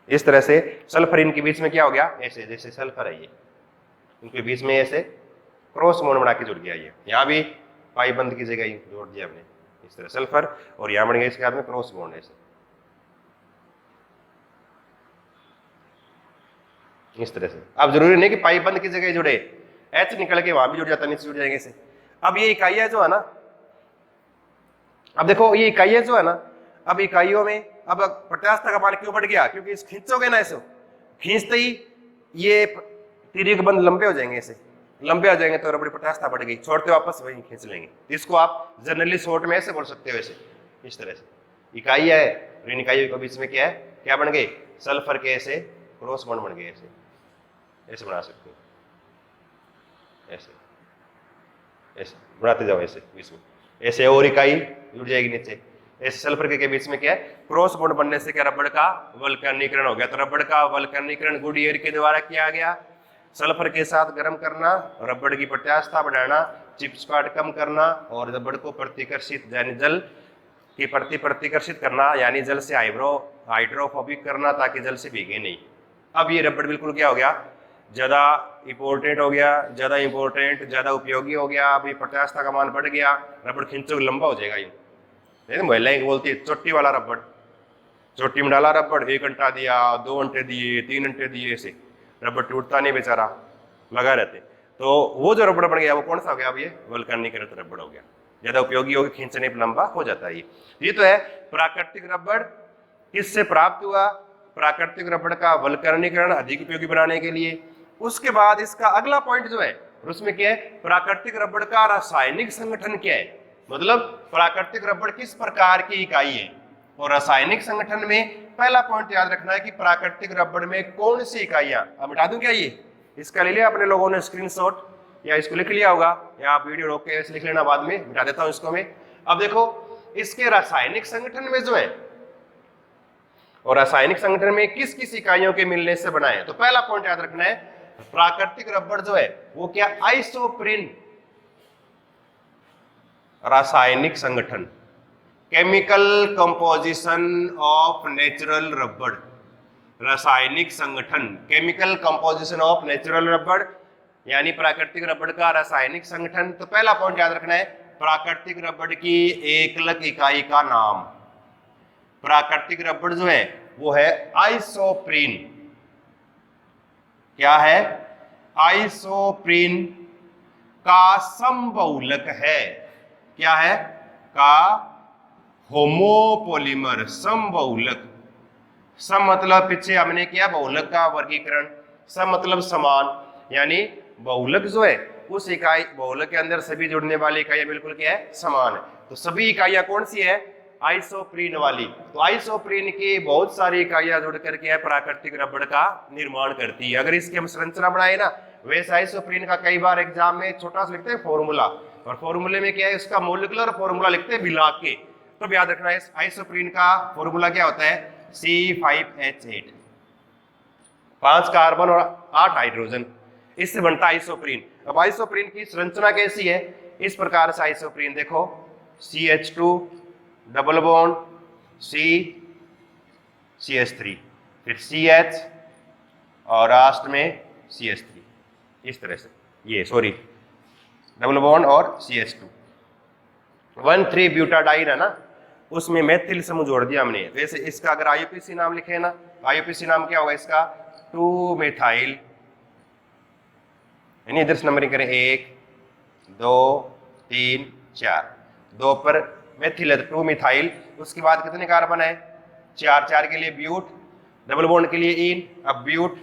इस तरह से सल्फर इनके बीच में क्या हो गया, ऐसे जैसे सल्फर है ये, इनके बीच में ऐसे क्रॉस बॉन्ड बना के जुड़ गया। ये यहाँ भी पाई बंद की जगह जोड़ दिया हमने, इस तरह सल्फर, और यहाँ बन गया इसके हाथ में क्रॉस बॉन्ड, ऐसे इस तरह से। अब जरूरी नहीं कि पाई बंद की जगह जुड़े, H निकल के वहां भी जुड़ जाता, नीचे जुड़ जाएंगे ऐसे। अब ये इकाइयां जो है ना, अब देखो ये इकाइयां जो है ना, अब इकाइयों में अब प्रत्यास्थता का मान क्यों बढ़ गया, क्योंकि इस खींचोगे ना, ऐसे खींचते ही ये तिर्यक बंध लंबे हो जाएंगे, ऐसे लंबे हो जाएंगे तो रबड़ प्रत्यास्थता बढ़ गई, छोड़ते वापस वहीं खींच लेंगे। इसको आप जनरली शॉर्ट में ऐसे बोल सकते हो, ऐसे इस तरह से इकाई है और इन इकाइयों के बीच में क्या है, क्या बन गए, सल्फर के ऐसे क्रॉस बॉन्ड बन गए, ऐसे ऐसे बना सकते हो, ऐसे ऐसे बढ़ाते जाओ, ऐसे बीच में ऐसे और इकाई जुड़ जाएगी नीचे, ऐसे सल्फर के बीच में क्या है, क्रॉस बॉन्ड बनने से क्या रबड़ का वल्कनीकरण हो गया। तो रबड़ का वल्कनीकरण गुडियर के द्वारा किया गया, सल्फर के साथ गर्म करना, रबड़ की प्रत्यास्थता बढ़ाना, चिपचिपाहट कम करना और रबड़ को प्रतिकर्षित यानी जल की प्रति प्रतिकर्षित करना, यानी जल से हाइड्रोफोबिक करना ताकि जल से भीगे नहीं। अब ये रबड़ बिल्कुल क्या हो गया, ज्यादा इंपॉर्टेंट हो गया, ज्यादा इंपॉर्टेंट, ज्यादा उपयोगी हो गया। अभी प्रत्यास्थता का मान बढ़ गया, रबड़ खींचो लंबा हो जाएगा। यूं महिलाएं बोलती है चोटी वाला रबड़, चोटी में डाला रबड़, 1 घंटा दिया, 2 घंटे दिए, 3 घंटे दिए, ऐसे रबड़ टूटता नहीं बेचारा, लगा रहते। तो वो जो रबड़ बन गया वो कौन सा हो गया, अब ये वल्कनीकृत रबड़ हो गया, ज्यादा उपयोगी हो गया, खींचने पर लंबा हो जाता है। ये तो है प्राकृतिक रबड़ किससे प्राप्त हुआ, प्राकृतिक रबड़ का वल्कनीकरण अधिक उपयोगी बनाने के लिए। उसके बाद इसका अगला पॉइंट जो है उसमें क्या है, प्राकृतिक रबड़ का रासायनिक संगठन क्या है, मतलब प्राकृतिक रबड़ किस प्रकार की इकाई है। और रासायनिक संगठन में पहला पॉइंट याद रखना है कि प्राकृतिक रबड़ में कौन सी इकाइयां, अब मिटा दूं क्या, ये इसका ले लिया अपने लोगों ने स्क्रीनशॉट या इसको लिख लिया होगा, या आप वीडियो रोक के ऐसे लिख लेना, बाद में मिटा देता हूं इसको मैं। अब देखो इसके रासायनिक संगठन में जो है, और रासायनिक संगठन में किस किस इकाइयों के मिलने से बना है, तो पहला पॉइंट याद रखना है, प्राकृतिक रबड़ जो है वो क्या, आइसोप्रीन रासायनिक संगठन, केमिकल कंपोजिशन ऑफ नेचुरल रबड़, रासायनिक संगठन, केमिकल कंपोजिशन ऑफ नेचुरल रबड़ यानी प्राकृतिक रबड़ का रासायनिक संगठन। तो पहला पॉइंट याद रखना है, प्राकृतिक रबड़ की एकलक इकाई का नाम, प्राकृतिक रबड़ जो है वो है आइसोप्रीन। क्या है, आइसोप्रीन का समबहुलक है, क्या है, का होमोपोलिमर, समबहुलक, सम मतलब पीछे हमने किया बहुलक का वर्गीकरण, सम मतलब समान, यानी बहुलक जो है उस इकाई, बहुलक के अंदर सभी जुड़ने वाली इकाइयां बिल्कुल क्या है, समान है। तो सभी इकाइयां कौन सी है, आइसोप्रीन वाली। तो आइसोप्रीन की बहुत सारी इकाइयां जुड़ करके प्राकृतिक रबड़ का निर्माण करती है। अगर इसकी हम संरचना बनाए ना, वैसे आइसोप्रीन का कई बार एग्जाम में छोटा सा लिखते हैं फॉर्मूला, और फॉर्मूले में क्या है, उसका मॉलिक्यूलर फॉर्मूला लिखते हैं मिला के। तो याद रखना है आइसोप्रीन का फॉर्मूला क्या होता है, C5H8, 5 कार्बन और 8 हाइड्रोजन, इससे बनता है आइसोप्रीन। अब आइसोप्रीन की संरचना कैसी है, इस प्रकार से आइसोप्रीन देखो, CH2 डबल बॉन्ड CH3, फिर CH और लास्ट में CH3, इस तरह से, ये सॉरी डबल बॉन्ड और CH2, 1,3 ब्यूटाडाइन है ना, उसमें मेथिल समूह जोड़ दिया हमने। वैसे इसका अगर IUPAC नाम लिखे ना, IUPAC नाम क्या होगा इसका, 2 मिथाइल, यानी इधर से नंबरिंग करें 1 2 3 4, 2 पर मेथिल है तो 2 मिथाइल, उसके बाद कितने कार्बन है, 4, 4 के लिए ब्यूट, डबल बॉन्ड के लिए इन, अब ब्यूट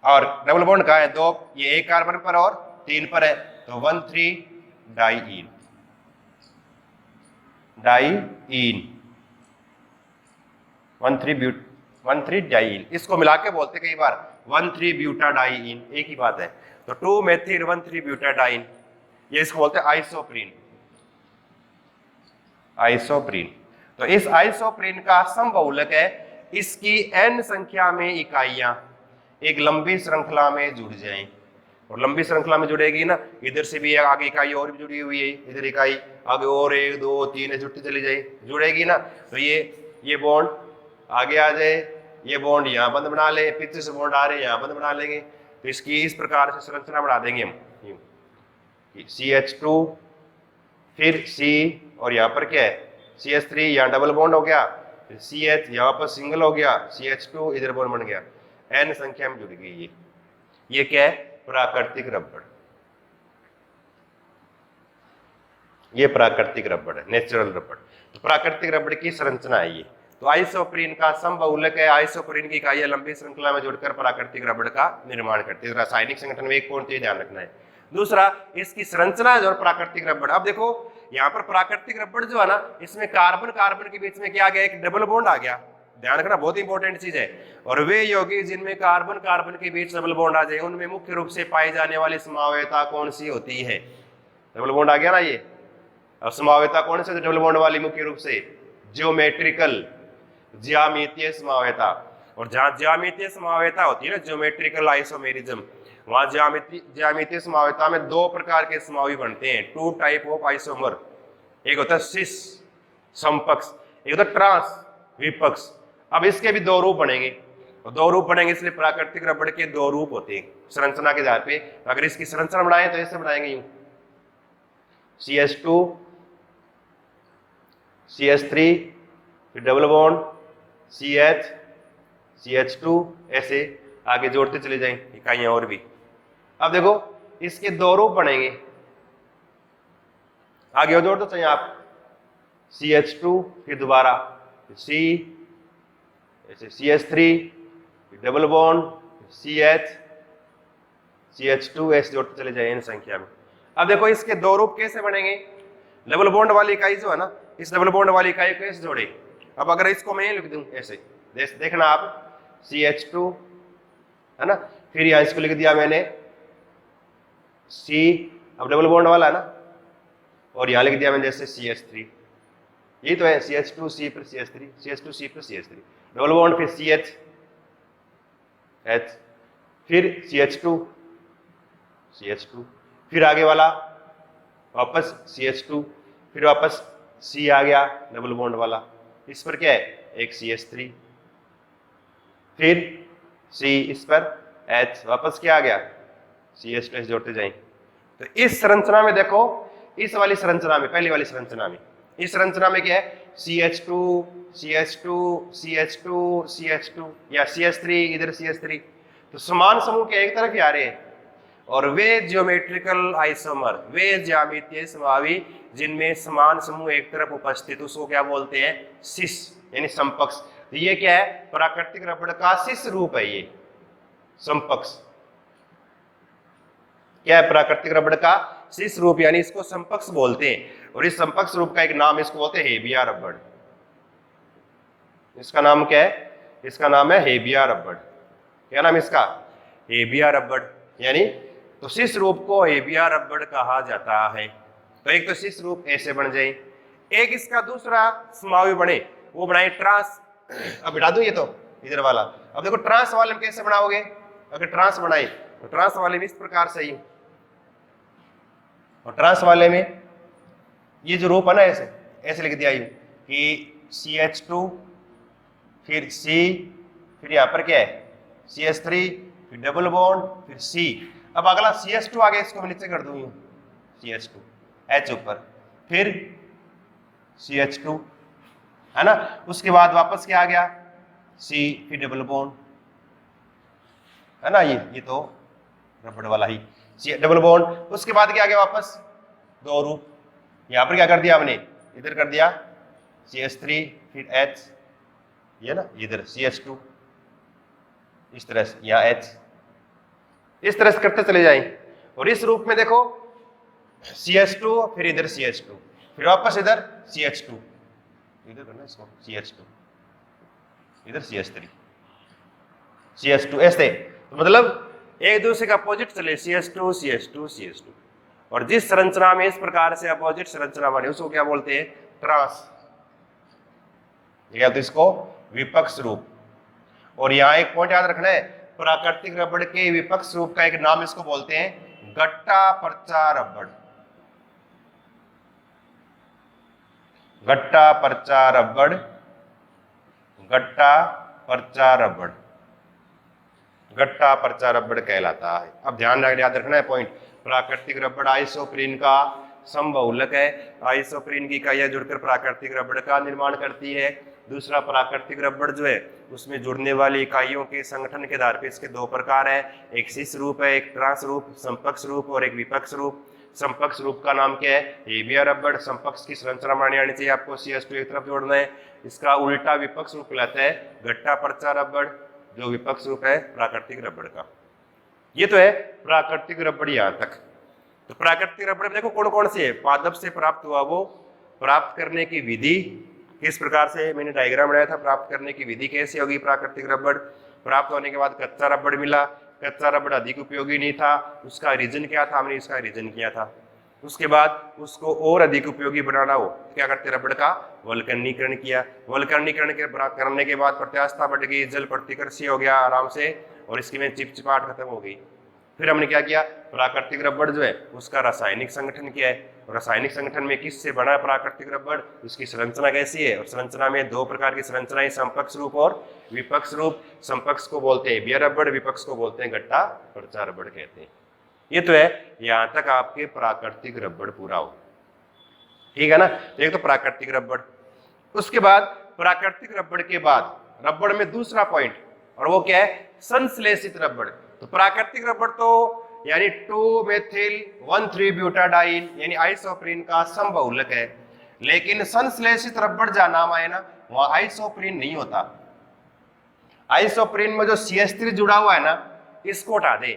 और डबल बॉन्ड का है 2, ये 1 कार्बन पर और 3 पर है, तो 1,3 डाइईन, डाइईन 1,3 डाइईन, इसको मिला के बोलते कई बार 1,3 ब्यूटाडाइईन, एक ही बात है। तो 2 मेथिल 1,3 ब्यूटाडाइईन, ये इसको बोलते हैं आइसोप्रीन, आइसोप्रीन। तो इस आइसोप्रीन का समबहुलक है, इसकी n संख्या में इकाइयां एक लंबी श्रृंखला में जुड़ जाएं, और लंबी श्रृंखला में जुड़ेगी ना, इधर से भी आगे इकाई और भी जुड़ी हुई है, इधर इकाई आगे और 1 2 3 जुड़ती चली जाए, जुड़ेगी ना, तो ये बॉन्ड आगे आ जाए, ये बॉन्ड यहाँ बंद बना ले, पीछे से बॉन्ड आ रहे यहाँ बंद बना लेंगे। तो इसकी इस प्रकार से संरचना बना देंगे हम, CH2 फिर C और यहाँ पर क्या है CH3, यहाँ डबल बॉन्ड हो गया, फिर CH यहाँ पर सिंगल हो गया, CH2 इधर बॉन्ड बन गया, n संख्या में जुड़ गई। ये क्या है, प्राकृतिक रबड़, ये प्राकृतिक रबड़ है, नेचुरल रबड़। तो प्राकृतिक रबड़ की संरचना है ये। तो तो आइसोप्रीन का समबहुलक है, आइसोप्रीन की इकाइयां लंबी श्रृंखला में जुड़कर प्राकृतिक रबड़ का निर्माण करती है। रासायनिक संगठन में एक पॉइंट ध्यान रखना है। दूसरा, इसकी संरचना और प्राकृतिक रबड़। अब देखो यहाँ पर प्राकृतिक रबड़ जो है ना, इसमें कार्बन कार्बन के बीच में क्या आ गया, एक डबल बॉन्ड आ गया। ध्यान रखना, बहुत इंपॉर्टेंट चीज है। और वे यौगिक जिनमें कार्बन कार्बन के बीच डबल बॉन्ड आ जाए उनमें मुख्य रूप से पाई जाने वाली संभाव्यता कौन सी होती है? डबल बॉन्ड आ गया ना ये। अब संभाव्यता कौन सी डबल बॉन्ड वाली? मुख्य रूप से ज्योमेट्रिकल, ज्यामितीय संभाव्यता। और जहां ज्यामितीय संभाव्यता होती है ना, ज्योमेट्रिकल आइसोमेरिज्म, वहां ज्यामितीय संभाव्यता में दो प्रकार के समवायी बनते हैं, टू टाइप ऑफ आइसोमर। एक होता है सिस समपक्ष, एक होता है ट्रांस विपक्ष। अब इसके भी दो रूप बनेंगे, और दो रूप बनेंगे इसलिए प्राकृतिक रबड़ के दो रूप होते हैं संरचना के आधार पे। अगर इसकी संरचना बनाए तो ऐसे बनाएंगे यूं, CH2 CH3 फिर डबल बॉन्ड CH CH2, ऐसे आगे जोड़ते चले जाएं इकाइयां और भी। अब देखो इसके दो रूप बनेंगे, आगे और जोड़ते चाहिए आप, CH2 फिर दोबारा C, ऐसे CH3 double bond CH CH2, ऐसे जोड़ते चले जाए इन संख्या में। अब देखो इसके दो रूप कैसे बनेंगे? डबल बॉन्ड वाली इकाई जो है ना, इस डबल बॉन्ड वाली इकाई को कैसे जोड़े? अब अगर इसको मैं लिख दूं ऐसे, देखना आप, CH2 है ना, फिर यहां इसको लिख दिया मैंने C, अब डबल बॉन्ड वाला है ना, और यहां लिख दिया मैंने जैसे CH3। ये तो है CH2C पर CH3, CH2C पर CH3, डबल बॉन्ड फिर CH H, फिर CH2 CH2, फिर आगे वाला वापस CH2, फिर वापस C आ गया डबल बॉन्ड वाला, इस पर क्या है एक CH3, फिर C, इस पर H, वापस क्या आ गया CH2, जोड़ते जाएंगे। तो इस संरचना में देखो, इस वाली संरचना में, पहली वाली संरचना में, इस संरचना में क्या है CH2 CH2 CH2 CH2 या CH3, इधर CH3, तो समान समूह के एक तरफ ही आ रहे हैं। और वे ज्योमेट्रिकल आइसोमर, वे ज्यामितीय समवायी जिनमें समान समूह एक तरफ उपस्थित, उसको क्या बोलते हैं? सिस, यानी समपक्ष। तो ये क्या है? प्राकृतिक रबड़ का सिस रूप है। ये समपक्ष क्या है? प्राकृतिक रबड़ का सिस रूप, यानी इसको समपक्ष बोलते हैं। और इस समपक्ष रूप का एक नाम इसको बोलते हैं हेबिया रबड़। इसका नाम क्या है? इसका नाम है हेबिया रबड़। क्या नाम इसका? हेबिया रबड़। यानी तो सिस रूप को हेबिया रबड़ कहा जाता है। तो एक तो सिस रूप ऐसे बन जाए, एक इसका दूसरा समवायी बने, वो बनाए ट्रांस। अब बिठा दो ये तो इधर वाला। अब देखो ट्रांस वाले में कैसे बनाओगे? अगर ट्रांस बनाए तो ट्रांस वाले में इस प्रकार से ही, और ट्रांस वाले में ये जो रूप है ना, ऐसे ऐसे लिख दिया ये कि CH2 फिर C, फिर यहाँ पर क्या है CH3, फिर डबल बॉन्ड, फिर C। अब अगला CH2 आ गया, इसको मैं नीचे कर दूं यूं, CH2 H ऊपर, फिर CH2 है ना, उसके बाद वापस क्या आ गया C, फिर डबल बॉन्ड है ना, ये तो रबड़ वाला ही C डबल बॉन्ड। उसके बाद क्या आ गया वापस दो रूप, यहां पर क्या कर दिया हमने, इधर कर दिया CH3 फिर H, ये ना इधर CH2, इस तरह से यहाँ H, इस तरह से करते चले जाएं। और इस रूप में देखो CH2 फिर इधर CH2, फिर वापस इधर CH2, इधर करना इसको CH2, इधर CH3 CH2, ऐसे। तो मतलब एक दूसरे का अपोजिट चले, CH2 CH2 CH2। और जिस संरचना में इस प्रकार से अपोजिट संरचना बने उसको क्या बोलते हैं? ट्रांस, या तो इसको विपक्ष रूप। और यहाँ एक पॉइंट याद रखना है, प्राकृतिक रबड़ के विपक्ष रूप का एक नाम इसको बोलते हैं गट्टा पर्चा रबड़। गट्टा पर्चा रबड़, गट्टा पर्चा रबड़, गट्टा पर्चा रबड़ कहलाता है। अब ध्यान याद रखना है पॉइंट, प्राकृतिक रबड़ आइसोप्रीन का समबहुलक है। आइसोप्रीन की इकाइयां जुड़कर प्राकृतिक रबड़ का निर्माण करती है। दूसरा, प्राकृतिक रबड़ जो है उसमें जुड़ने वाली इकाइयों के संगठन के आधार पर इसके दो प्रकार है, एक सिस रूप है, एक ट्रांस रूप, समपक्ष रूप और एक विपक्ष रूप। समपक्ष रूप का नाम क्या है? हेबिया रबड़। समपक्ष की संरचना बनानी आनी चाहिए आपको, CH2 एक तरफ जोड़ना है, इसका उल्टा विपक्ष रूप कहलाता है घट्टा पर्चा रबड़, जो विपक्ष रूप है प्राकृतिक रबड़ का। ये तो है प्राकृतिक रबड़ यहां तक। तो प्राकृतिक रबड़ देखो कौन कौन सी है, पादप से प्राप्त हुआ वो, प्राप्त करने की विधि किस प्रकार से, मैंने डायग्राम बनाया था, प्राप्त करने की विधि कैसी होगी प्राकृतिक रबड़, प्राप्त होने के बाद कच्चा रबड़ मिला, कच्चा रबड़ अधिक उपयोगी नहीं था, उसका रीजन क्या था, हमने इसका रीजन किया था। उसके बाद उसको और अधिक उपयोगी बनाना हो क्या करते, रबड़ का वल्कनीकरण किया, वल्कनीकरण करने के बाद प्रत्यास्थता बढ़ गई, जल प्रतिकर्षी हो गया आराम से, और इसकी में चिपचिपाहट खत्म हो गई। फिर हमने क्या किया, प्राकृतिक रबड़ जो है उसका रासायनिक संगठन किया है, रासायनिक संगठन में किससे बना है प्राकृतिक रबड़, उसकी संरचना कैसी है, और संरचना में दो प्रकार की संरचना है, समपक्ष रूप और विपक्ष रूप। समपक्ष को बोलते हैं बियर रबड़, विपक्ष को बोलते हैं घट्टा पर्चा रबड़ कहते हैं। ये तो है, यहां तक आपके प्राकृतिक रबड़ पूरा हो, ठीक है ना। एक तो प्राकृतिक रबड़, उसके बाद प्राकृतिक रबड़ के बाद रबड़ में दूसरा पॉइंट, और वो क्या है, संश्लेषित रबड़। तो प्राकृतिक रबड़ तो यानी 2-मेथिल-1,3-ब्यूटाडाइन यानी आइसोप्रीन का समबहुलक है, लेकिन संश्लेषित रबड़ जहां नाम आए ना वहां आइसोप्रीन नहीं होता। आइसोप्रीन में जो CH3 जुड़ा हुआ है ना, इसको हटा दे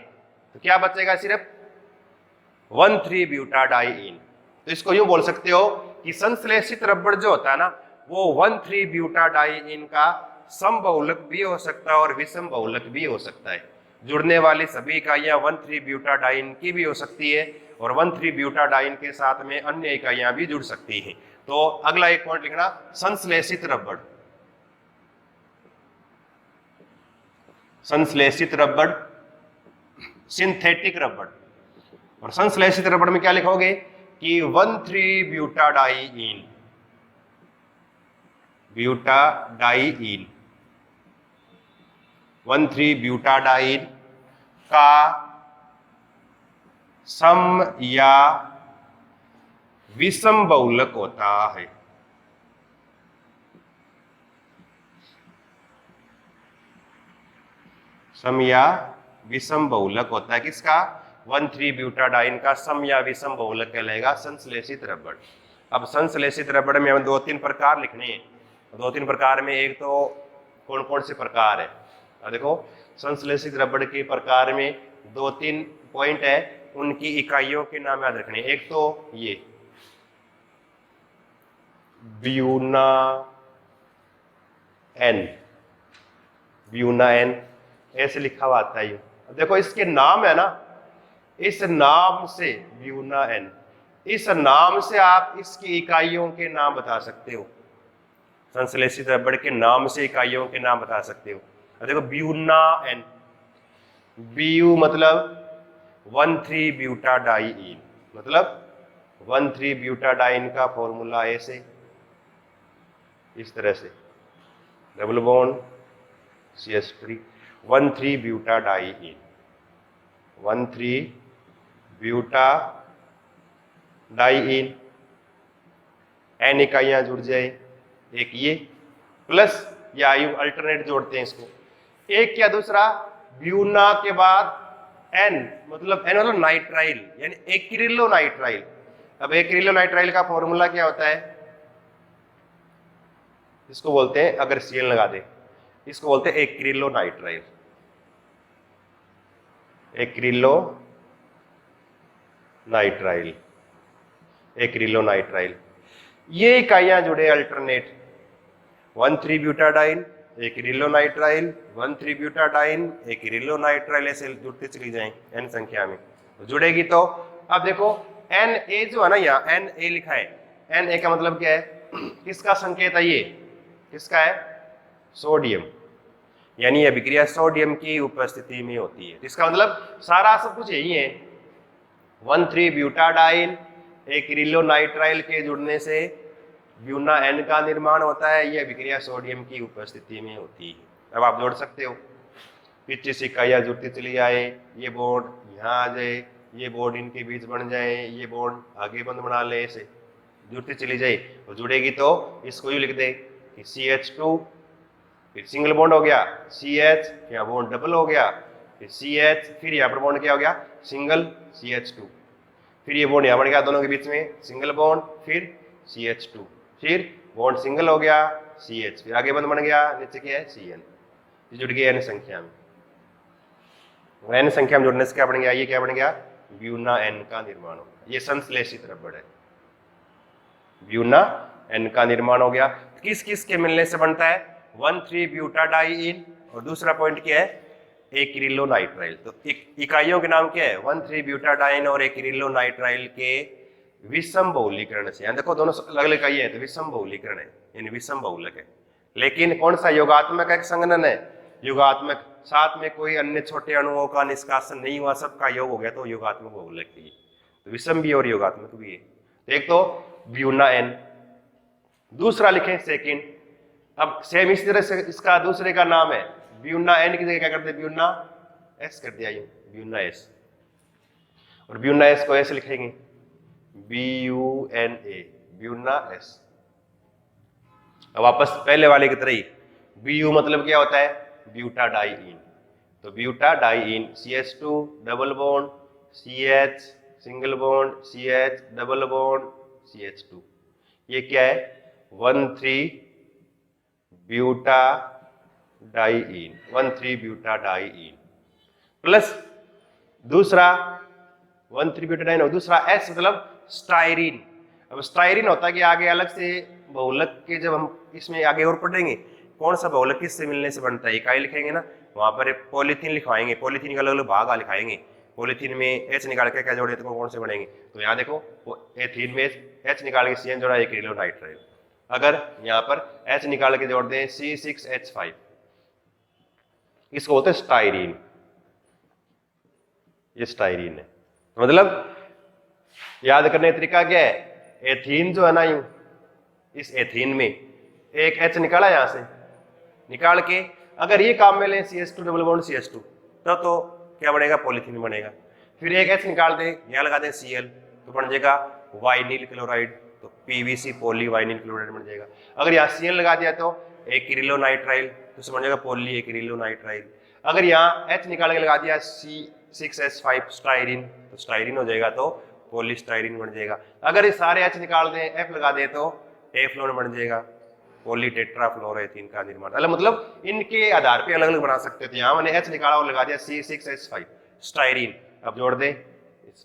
तो क्या बचेगा, सिर्फ 1,3-ब्यूटाडाइन। तो इसको यूं बोल सकते हो कि संश्लेषित रबड़ जो होता है ना वो 1,3-ब्यूटाडाइन का समबहुलक भी हो सकता है और विषम बहुलक भी हो सकता है। जुड़ने वाली सभी इकाइयां 1,3-ब्यूटाडाइन की भी हो सकती है, और 1,3-ब्यूटाडाइन के साथ में अन्य इकाइयां भी जुड़ सकती हैं। तो अगला एक पॉइंट लिखना, संश्लेषित रबड़। संश्लेषित रबड़, सिंथेटिक रबड़। और संश्लेषित रबड़ में क्या लिखोगे कि 1,3-ब्यूटाडाइन, ब्यूटाडाइन 1,3-ब्यूटाडाइन का सम या विषम बहुलक होता है। सम या विषम बहुलक होता है किसका, 1,3-ब्यूटाडाइन का सम या विषम बहुलक कहलाएगा संश्लेषित रबड़। अब संश्लेषित रबड़ में हमें 2-3 प्रकार लिखने हैं। 2-3 प्रकार में एक तो कौन कौन से प्रकार है, देखो संश्लेषित रबड़ के प्रकार में 2-3 पॉइंट है, उनकी इकाइयों के नाम याद रखने। एक तो ये ब्यूना एन, ब्यूना एन ऐसे लिखा हुआ आता है। देखो इसके नाम है ना, इस नाम से ब्यूना एन, इस नाम से आप इसकी इकाइयों के नाम बता सकते हो। संश्लेषित रबड़ के नाम से इकाइयों के नाम बता सकते हो। देखो ब्यूना एन, बीयू मतलब 1,3-ब्यूटाडाइन, मतलब 1,3-ब्यूटाडाइन का फॉर्मूला ऐसे इस तरह से, डबल बॉन्ड CH3 1,3-ब्यूटाडाइन, 1,3-ब्यूटाडाइन, एन इकाइयां जुड़ जाए, एक ये प्लस या आयु अल्टरनेट जोड़ते हैं इसको, एक या दूसरा ब्यूना के बाद एन मतलब नाइट्राइल यानी एक्रिलोनाइट्राइल। अब एक्रिलोनाइट्राइल का फॉर्मूला क्या होता है, इसको बोलते हैं, अगर CL लगा दे इसको बोलते हैं एक्रिलोनाइट्राइल, एक्रिलोनाइट्राइल, एक्रिलोनाइट्राइल। ये इकाइयां जुड़े अल्टरनेट, 1,3-ब्यूटाडाइन एक्रिलोनाइट्राइल, 1,3-ब्यूटाडाइन एक्रिलोनाइट्राइल, ऐसे जुड़ते चली जाएं n संख्या में तो जुड़ेगी। तो अब देखो Na जो है ना, यहाँ Na लिखा है, Na का मतलब क्या है, किसका संकेत है, ये किसका है, सोडियम, यानी यह अभिक्रिया सोडियम की उपस्थिति में होती है। इसका मतलब सारा सब कुछ यही है, 1,3-ब्यूटाडाइन एक्रिलोनाइट्राइल के जुड़ने से ब्यूना एन का निर्माण होता है, यह अभिक्रिया सोडियम की उपस्थिति में होती है। अब आप जोड़ सकते हो, 25 इकाइयां जुड़ती चली जाए, ये बॉन्ड यहाँ आ जाए, ये बॉन्ड इनके बीच बन जाए, ये बॉन्ड आगे बंद बना ले, ऐसे जुड़ती चली जाए। तो जुड़ेगी तो इसको यूं लिख दे कि CH2, फिर सिंगल बॉन्ड हो गया CH, यहाँ बॉन्ड डबल हो गया, फिर CH, फिर यहाँ पर बॉन्ड क्या हो गया, सिंगल CH2, फिर ये बॉन्ड यहाँ बन गया दोनों के बीच में सिंगल बॉन्ड, फिर CH2, फिर बॉन्ड सिंगल हो गया CH, फिर आगे बंद बन गया, नीचे क्या है CN, ये जुड़ गया n संख्या में। n संख्या में जुड़ने से क्या बन गया, ये क्या बन गया, ब्यूना n का निर्माण हो गया। ये संश्लेषित रबड़ है, ब्यूना n का निर्माण हो गया। किस किस के मिलने से बनता है, 1,3-ब्यूटाडाइईन, और दूसरा पॉइंट क्या है, एक्रिलोनाइट्राइल। तो इकाइयों के नाम क्या है, 1,3-ब्यूटाडाइन और एक्रिलोनाइट्राइल के विषम बहुलीकरण से। देखो दोनों अलग अलग इकाई है, तो विषम बहुलीकरण है, यानी विषम बहुलक है। लेकिन कौन सा, योगात्मक एक संघनन है, योगात्मक, साथ में कोई अन्य छोटे अणुओं का निष्कासन नहीं हुआ, सबका योग हो गया, तो योगात्मक बहुलक है। तो विषम भी और योगात्मक भी है। तो एक तो ब्यूना n, दूसरा लिखें सेकेंड। अब सेम इस तरह से इसका दूसरे का नाम है, ब्यूना n की जगह क्या करते हैं, ब्यूना s कर दिया, ब्यूना s, और ब्यूना s को ऐसे लिखेंगे BUNA, ब्यूना s। अब वापस पहले वाले की तरह ही, BU मतलब क्या होता है, ब्यूटाडाइईन, तो ब्यूटाडाइईन CH2 double bond CH single bond CH double bond CH2, ये क्या है, 1,3-ब्यूटाडाइईन प्लस दूसरा 1,3-ब्यूटाडाइईन और दूसरा S मतलब स्टाइरीन। अब स्टाइरीन होता है कि आगे अलग से बहुलक के, जब हम इसमें आगे और पढ़ेंगे कौन सा बहुलक किससे मिलने से बनता है, इकाई लिखेंगे ना, वहां पर पॉलीथीन लिखवाएंगे, पॉलीथीन का अलग अलग भाग लिखाएंगे, पॉलीथीन में H निकाल के क्या जोड़े तो कौन से बनेंगे, तो यहाँ देखो एथीन में H निकाल के CN जोड़ा, एक्रिलोनाइट्राइल। अगर यहाँ पर H निकाल के जोड़ दें C6H5, इसको बोलते हैं स्टाइरीन, ये स्टाइरीन है। तो मतलब याद करने का तरीका क्या है, एथीन जो है ना, यूं इस एथीन में एक H निकाला, यहां से निकाल के अगर ये काम में लें CH2 डबल बॉन्ड CH2, तो क्या बनेगा, पॉलीथीन बनेगा। फिर एक H निकाल दें, यहां लगा दें Cl, तो बन जाएगा वाइनिल क्लोराइड, तो PVC पॉली वाइनिल क्लोराइड बन जाएगा। अगर यहाँ Cl लगा दिया तो एक्रिलोनाइट्राइल, तो बन जाएगा पॉली एक्रिलोनाइट्राइल। अगर यहाँ H निकाल के लगा दिया C6H5 स्टाइरिन, तो स्टाइरिन हो जाएगा, तो पॉलीस्टाइरिन बन जाएगा। अगर ये सारे H निकाल दें, F लगा दें, तो टेफ्लॉन बन जाएगा, पॉलीटेट्राफ्लोरोएथीन का निर्माण। मतलब इनके आधार पे अलग अलग बना सकते थे। यहाँ मैंने H निकाला और लगा दिया C6H5 स्टाइरिन। अब जोड़ दें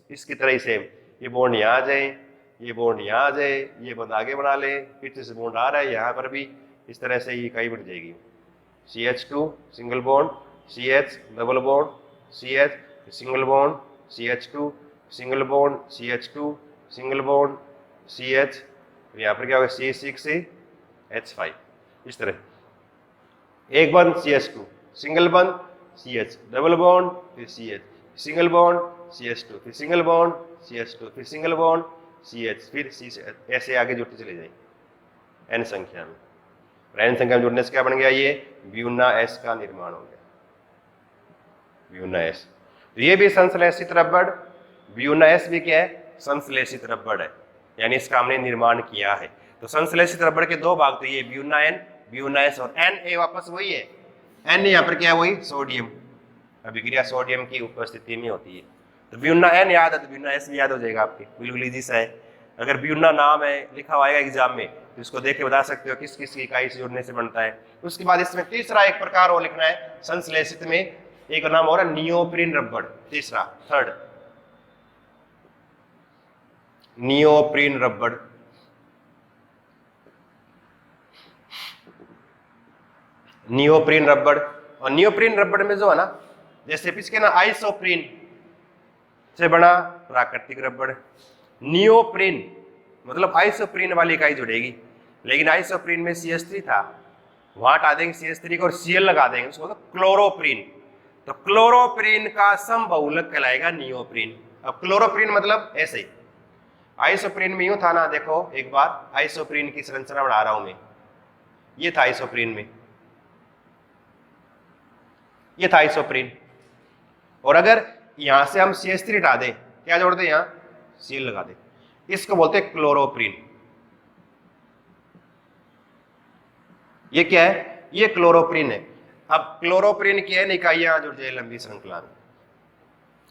इसकी तरह ही सेम, ये बॉन्ड यहाँ आ जाए, ये बॉन्ड यहाँ आ जाए, ये बॉन्ड आगे बना ले, पीछे से बॉन्ड आ रहा है यहाँ पर भी, इस तरह से ये इकाई बन जाएगी। CH2 single bond CH double bond CH single bond CH2 single bond CH2 single bond CH, यहाँ पर क्या होगा C6H5, इस तरह एक बंद CH2 सिंगल बंद CH डबल बॉन्ड, फिर CH सिंगल बॉन्ड CH2, फिर सिंगल बॉन्ड CH2, फिर सिंगल बॉन्ड CH, फिर ऐसे आगे जुड़ते चले जाएंगे n संख्या में। n संख्या में जुड़ने से क्या बन गया, ये ब्यूना S का निर्माण हो गया, ब्यूना S। तो ये भी संश्लेषित रबड़, ब्यूना S भी क्या है, संश्लेषित रबड़ है, यानी इसका हमने निर्माण किया है। तो संश्लेषित रबड़ के दो भाग, तो ये ब्यूना N ब्यूना S, और Na वापस वही है, N यहाँ पर क्या है, वही सोडियम, अभिक्रिया सोडियम की उपस्थिति में होती है। तो ब्यूना N याद है तो ब्यूना S भी याद हो जाएगा आपके, बिल्कुल इजी सा है। अगर ब्यूना नाम है लिखा हुआ आएगा एग्जाम में, तो इसको देख के बता सकते हो किस किस की इकाई से जुड़ने से बनता है। उसके बाद इसमें तीसरा एक प्रकार और लिखना है संश्लेषित में, एक नाम हो रहा है नियोप्रीन रबड़, तीसरा थर्ड नियोप्रीन रबड़। नियोप्रीन रबड़, और नियोप्रीन रबड़ में जो है ना, जैसे इसके ना आइसोप्रीन से बना प्राकृतिक रबड़, नियोप्रीन मतलब आइसोप्रीन वाली इकाई जुड़ेगी, लेकिन आइसोप्रीन में CH3 था, वहां हटा देंगे CH3 को और Cl लगा देंगे, उसको तो क्लोरोप्रीन। तो क्लोरोप्रीन का समबहुलक कहलाएगा नियोप्रीन। अब क्लोरोप्रीन मतलब ऐसे ही, आइसोप्रीन में यूं था ना, देखो एक बार आइसोप्रीन की संरचना बना रहा हूं मैं, ये था आइसोप्रीन में, ये था आइसोप्रीन, और अगर यहां से हम CH3 हटा दें, क्या जोड़ दें, यहां Cl लगा दें, इसको बोलते हैं क्लोरोप्रीन। ये क्या है, ये क्लोरोप्रीन है। अब क्लोरोप्रीन की है इकाइयां जुड़ जाए लंबी श्रृंखला में।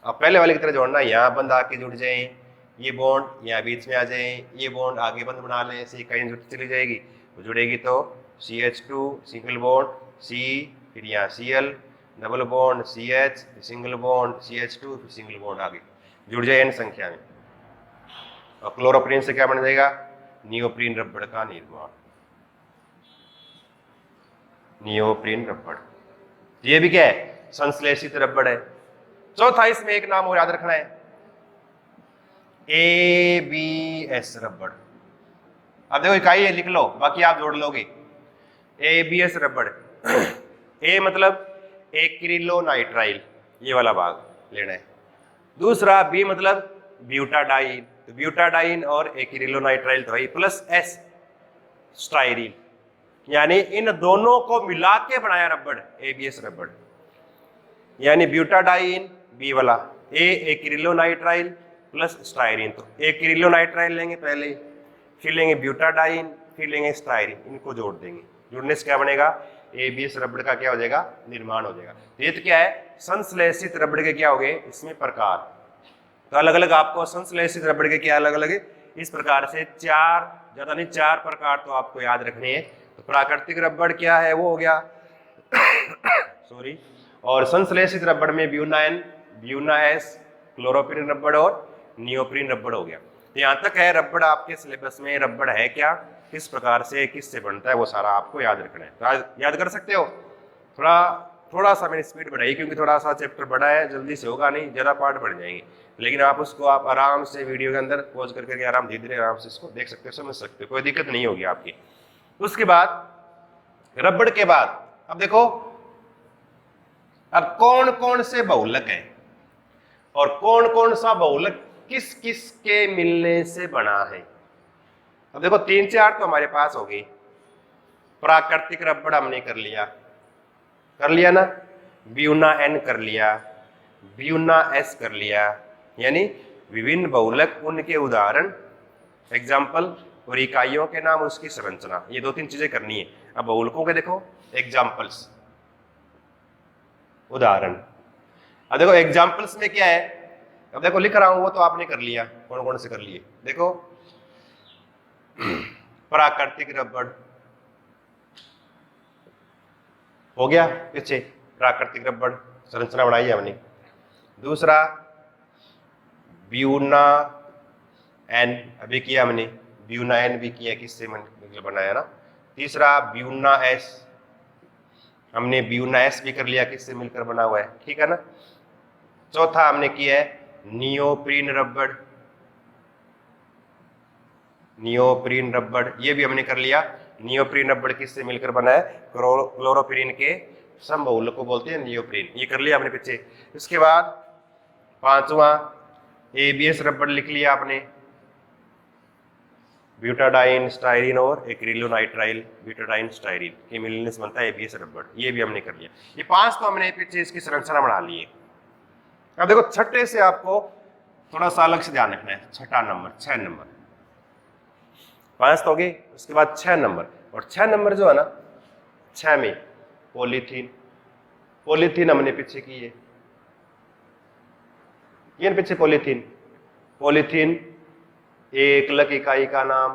अब पहले वाले की तरह जोड़ना, यहां बंद आके जुड़ जाए, ये बॉन्ड यहाँ बीच में आ जाए, ये बॉन्ड आगे बंद बना ले, ऐसे इकाइयां जुड़ती चली जाएगी, वो जुड़ेगी तो CH2 सिंगल बॉन्ड C, फिर यहाँ Cl double bond CH single bond CH2 फिर सिंगल बॉन्ड आगे जुड़ जाए n संख्या में। और क्लोरोप्रीन से क्या बन जाएगा? नियोप्रीन रबड़ का निर्माण, नियोप्रीन रबड़। ये भी क्या है? संश्लेषित रबड़ है। चौथा इसमें एक नाम और याद रखना है, ABS रबड़। अब देखो इकाई है, लिख लो, बाकी आप जोड़ लोगे। ABS रबड़ ए मतलब एक्रिलोनाइट्राइल, ये वाला भाग लेना है। दूसरा बी मतलब ब्यूटाडाइन, तो ब्यूटाडाइन और एक्रिलोनाइट्राइल तो वही, प्लस एस स्टाइरिन, यानी इन दोनों को मिला के बनाया रबड़ ABS रबड़। यानी ब्यूटाडाइन बी वाला, ए एक्रिलोनाइट्राइल प्लस स्टाइरिन, तो एक्रिलोनाइट्राइल लेंगे पहले, फिर लेंगे ब्यूटाडाइन, फिर लेंगे स्टाइरिन, इनको जोड़ देंगे। जुड़ने से क्या बनेगा? ABS रबड़ का क्या हो जाएगा? निर्माण हो जाएगा। तो ये तो क्या है? संश्लेषित रबड़ के क्या हो गए इसमें प्रकार। तो अलग अलग आपको संश्लेषित रबड़ के क्या अलग अलग है, इस प्रकार से चार, ज्यादा नहीं 4 प्रकार तो आपको याद रखने हैं। तो प्राकृतिक रबड़ क्या है वो हो गया सॉरी, और संश्लेषित रबड़ में ब्यूनाइन, ब्यूना एस, क्लोरोप्रीन रबड़ और नियोप्रीन रबड़ हो गया। तो यहाँ तक है रबड़ आपके सिलेबस में, रबड़ है क्या, किस प्रकार से, किससे बनता है, वो सारा आपको याद रखना है। तो याद कर सकते हो। थोड़ा सा मैंने स्पीड बढ़ाई क्योंकि थोड़ा सा चैप्टर बड़ा है, जल्दी से होगा नहीं, ज्यादा पार्ट बढ़ जाएंगे, लेकिन आप उसको आप आराम से वीडियो के अंदर पॉज करके आराम धीरे धीरे आराम से इसको देख सकते हो, समझ सकते हो, कोई दिक्कत नहीं होगी आपकी। उसके बाद रबड़ के बाद अब देखो अब कौन कौन से बहुलक है और कौन कौन सा बहुलक किस किस के मिलने से बना है। अब देखो 3-4 तो हमारे पास हो गई। प्राकृतिक रबड़ हमने कर लिया ना, ब्यूना एन कर लिया, ब्यूना एस कर लिया, यानी विभिन्न बहुलक, उनके उदाहरण, एग्जाम्पल, और इकाइयों के नाम, उसकी संरचना, ये 2-3 चीजें करनी है। अब बहुलकों के देखो एग्जाम्पल्स, उदाहरण। अब देखो एग्जाम्पल्स में क्या है, अब देखो लिख रहा हूं, वो तो आपने कर लिया, कौन कौन से कर लिए देखो। प्राकृतिक रबड़ हो गया पीछे, प्राकृतिक रबड़ संरचना बनाई है हमने। दूसरा ब्यूना एन अभी किया हमने, ब्यूना एन भी किया, किससे बनाया ना। तीसरा ब्यूना एस, हमने ब्यूना एस भी कर लिया, किससे मिलकर बना हुआ है, ठीक है ना। चौथा हमने किया है नियोप्रीन रबड़, नियोप्रीन रबड़ ये भी हमने कर लिया। नियोप्रीन रबड़ किससे मिलकर बना है? क्लोरोप्रीन के समबहुलक को बोलते हैं नियोप्रीन, ये कर लिया हमने पीछे। इसके बाद 5वां ABS रबड़ लिख लिया आपने, ब्यूटाडाइन स्टाइरिन और एक्रिलोनाइट्राइल, ब्यूटाडाइन स्टाइरिन के मिलने से बनता है ABS रबड़, ये भी हमने कर लिया। ये 5 तो हमने पीछे इसकी संरचना बना ली है। अब देखो छठे से आपको थोड़ा सा अलग से ध्यान रखना है। छठा नंबर, 6 नंबर, 5 तो हो गए, उसके बाद 6 नंबर, और 6 नंबर जो है ना, 6 में पॉलीथीन। पॉलीथीन हमने पीछे की है, ये पीछे पॉलीथीन। पॉलीथीन एकलक इकाई का नाम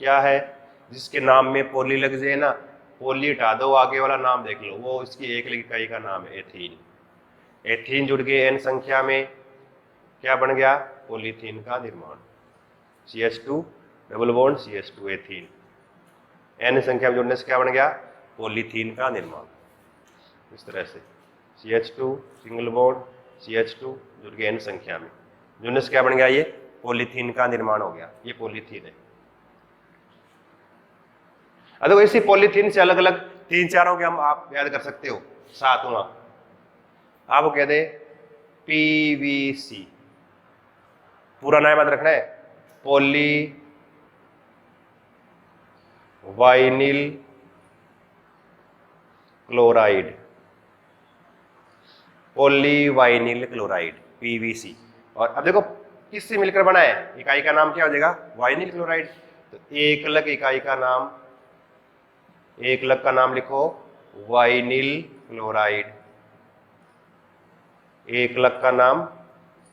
क्या है? जिसके नाम में पॉली लग जाए ना, पॉली हटा दो, आगे वाला नाम देख लो, वो इसकी एकलक इकाई का नाम है एथीन। एथीन जुड़ गए n संख्या में, क्या बन गया? पॉलीथीन का निर्माण। CH2 double bond CH2 ethene, n संख्या में जुड़ने से क्या बन गया? पॉलीथीन का निर्माण। इस तरह से CH2 सिंगल बॉन्ड CH2 जुड़ गए n संख्या में, जुड़ने से क्या बन गया? ये पॉलीथीन का निर्माण हो गया, ये पॉलीथीन है। अब इसी पॉलीथीन से अलग अलग 3-4 के हम आप याद कर सकते हो। 7वां आपको कह दे PVC, पूरा नाम याद रखना है, poly vinyl chloride, poly vinyl chloride PVC। और अब देखो किससे मिलकर बना है? इकाई का नाम क्या हो जाएगा? Vinyl chloride. तो एकलक इकाई का नाम, एकलक का नाम लिखो वाइनिल क्लोराइड, एकलक का नाम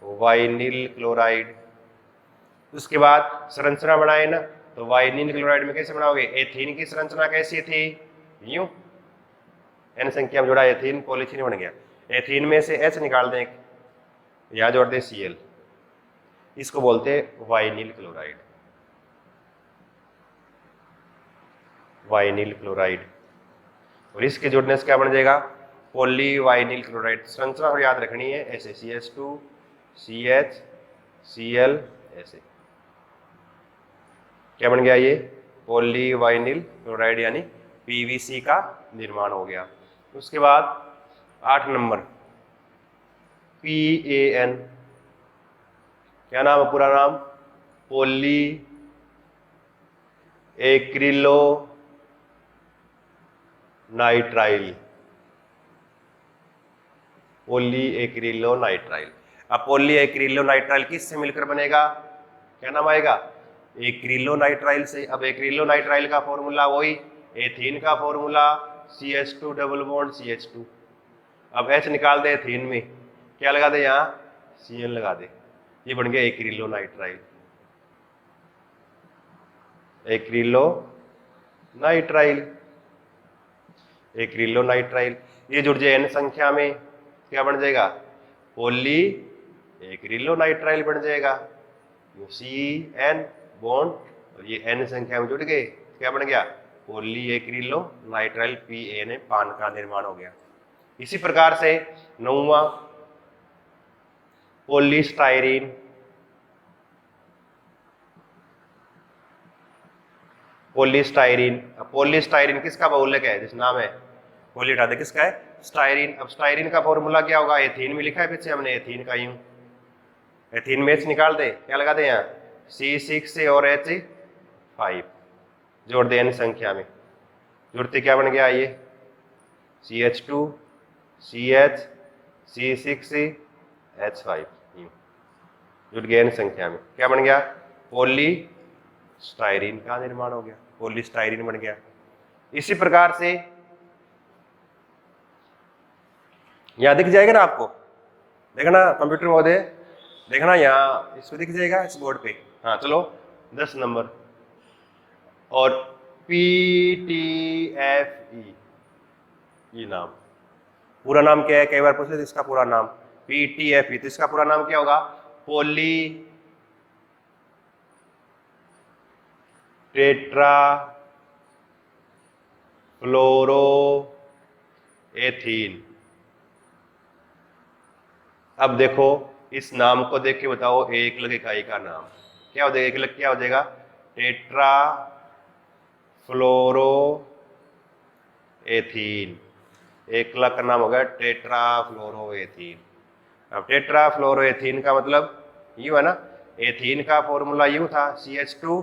वाइनिल क्लोराइड। उसके बाद संरचना बनाए ना, तो वाइनिल क्लोराइड में कैसे बनाओगे? एथीन की संरचना कैसी थी? यूं, n संख्या में जुड़ा एथीन पॉलीथीन बन गया। एथीन में से H निकाल दें, यहां जोड़ दें Cl, इसको बोलते हैं वाइनिल क्लोराइड। Vinyl chloride. और इसके जुड़ने से क्या बन जाएगा? पॉलीवाइनिल क्लोराइड। संरचना और याद रखनी है, ऐसे CH2 CH Cl, ऐसे क्या बन गया? ये पॉलीवाइनिल क्लोराइड यानी PVC का निर्माण हो गया। उसके बाद 8 नंबर PAN, क्या नाम है? पूरा नाम poly acrylo nitrile. Poly acrylo nitrile. अब पॉली एक्रिलो नाइट्राइल किससे मिलकर बनेगा? क्या नाम आएगा? एक्रिलो नाइट्राइल से। अब एक्रिलो नाइट्राइल का फॉर्मूला वही एथीन का formula CH2 double bond CH2। अब H निकाल दे एथीन में, क्या लगा दे? यहाँ Cl लगा दे, ये बन गया acrylo nitrile. Acrylo nitrile, acrylo nitrile. ये जुड़ जाए N संख्या में, क्या बन जाएगा? पॉली एक्रिलो नाइट्राइल बन जाएगा। CN बॉन्ड, और ये N संख्या में जुड़ गए, क्या बन गया? पॉली एक्रिलो नाइट्राइल PAN, पान का निर्माण हो गया। इसी प्रकार से 9वां पॉलीस्टाइरीन। पॉलीस्टाइरीन, पॉलीस्टाइरीन किसका बहुलक है? जिस नाम है पॉली हटा दे, किसका है? स्टाइरीन। अब स्टाइरीन का फॉर्मूला क्या होगा? एथीन में लिखा है पीछे हमने, एथीन का यूं, एथीन में H निकाल दे, क्या लगा दे? यहाँ C6 से और H5 जोड़ दे N संख्या में, जुड़ते क्या बन गया? ये CH2 CH C6 H5 जुड़ गया N संख्या में, क्या बन गया? पॉलीस्टाइरीन का निर्माण हो गया, पॉलीस्टाइरीन बन गया। इसी प्रकार से यहां दिख जाएगा ना आपको, देखना कंप्यूटर महोदय, देखना यहाँ इसको दिख जाएगा इस बोर्ड पे। हाँ चलो 10 नंबर। और PTFE, ये नाम, पूरा नाम क्या है? कई बार पूछ लेते इसका पूरा नाम। PTFE, तो इसका पूरा नाम क्या होगा? पॉली टेट्रा फ्लोरो एथीन। अब देखो इस नाम को देख के बताओ एकलक इकाई का नाम क्या हो जाएगा? एकलक क्या हो जाएगा? टेट्रा फ्लोरो एथीन। एकलक का नाम होगा टेट्रा फ्लोरो एथीन। अब टेट्रा फ्लोरो एथीन का मतलब यू है ना, एथीन का फॉर्मूला यू था CH2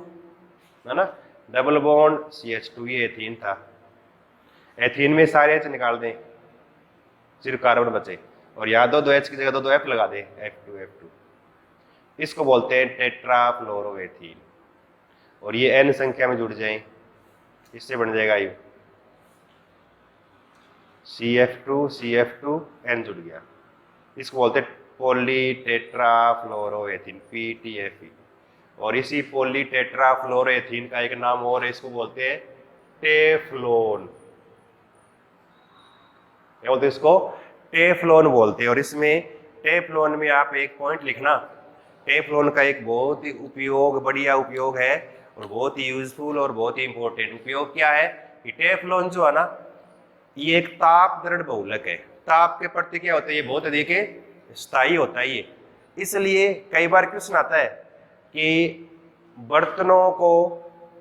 है ना, डबल बॉन्ड CH2, ये एथीन था। एथीन में सारे H निकाल दें, सिर्फ कार्बन बचे, और यहाँ दो H की जगह दो F लगा दें, F2। इसको बोलते हैं टेट्रा फ्लोरो एथीन। और ये N संख्या में जुड़ जाएं, इससे बन जाएगा यू CF2 N जुड़ गया, इसको बोलते हैं पॉली टेट्रा फ्लोरो एथीन, PTFE। और इसी पॉली टेट्रा फ्लोरो एथीन का एक नाम और है, इसको बोलते हैं टेफ्लोन। क्या बोलते हैं इसको? टेफ्लोन बोलते हैं। और इसमें टेफ्लोन में आप एक पॉइंट लिखना, टेफ्लोन का एक बहुत ही उपयोग, बढ़िया उपयोग है और बहुत ही यूजफुल और बहुत ही इंपॉर्टेंट उपयोग क्या है कि टेफ्लोन जो है ना, ये एक ताप दृढ़ बहुलक है। ताप के प्रति क्या होता है? ये बहुत अधिक स्थायी होता है ये। इसलिए कई बार क्वेश्चन आता है कि बर्तनों को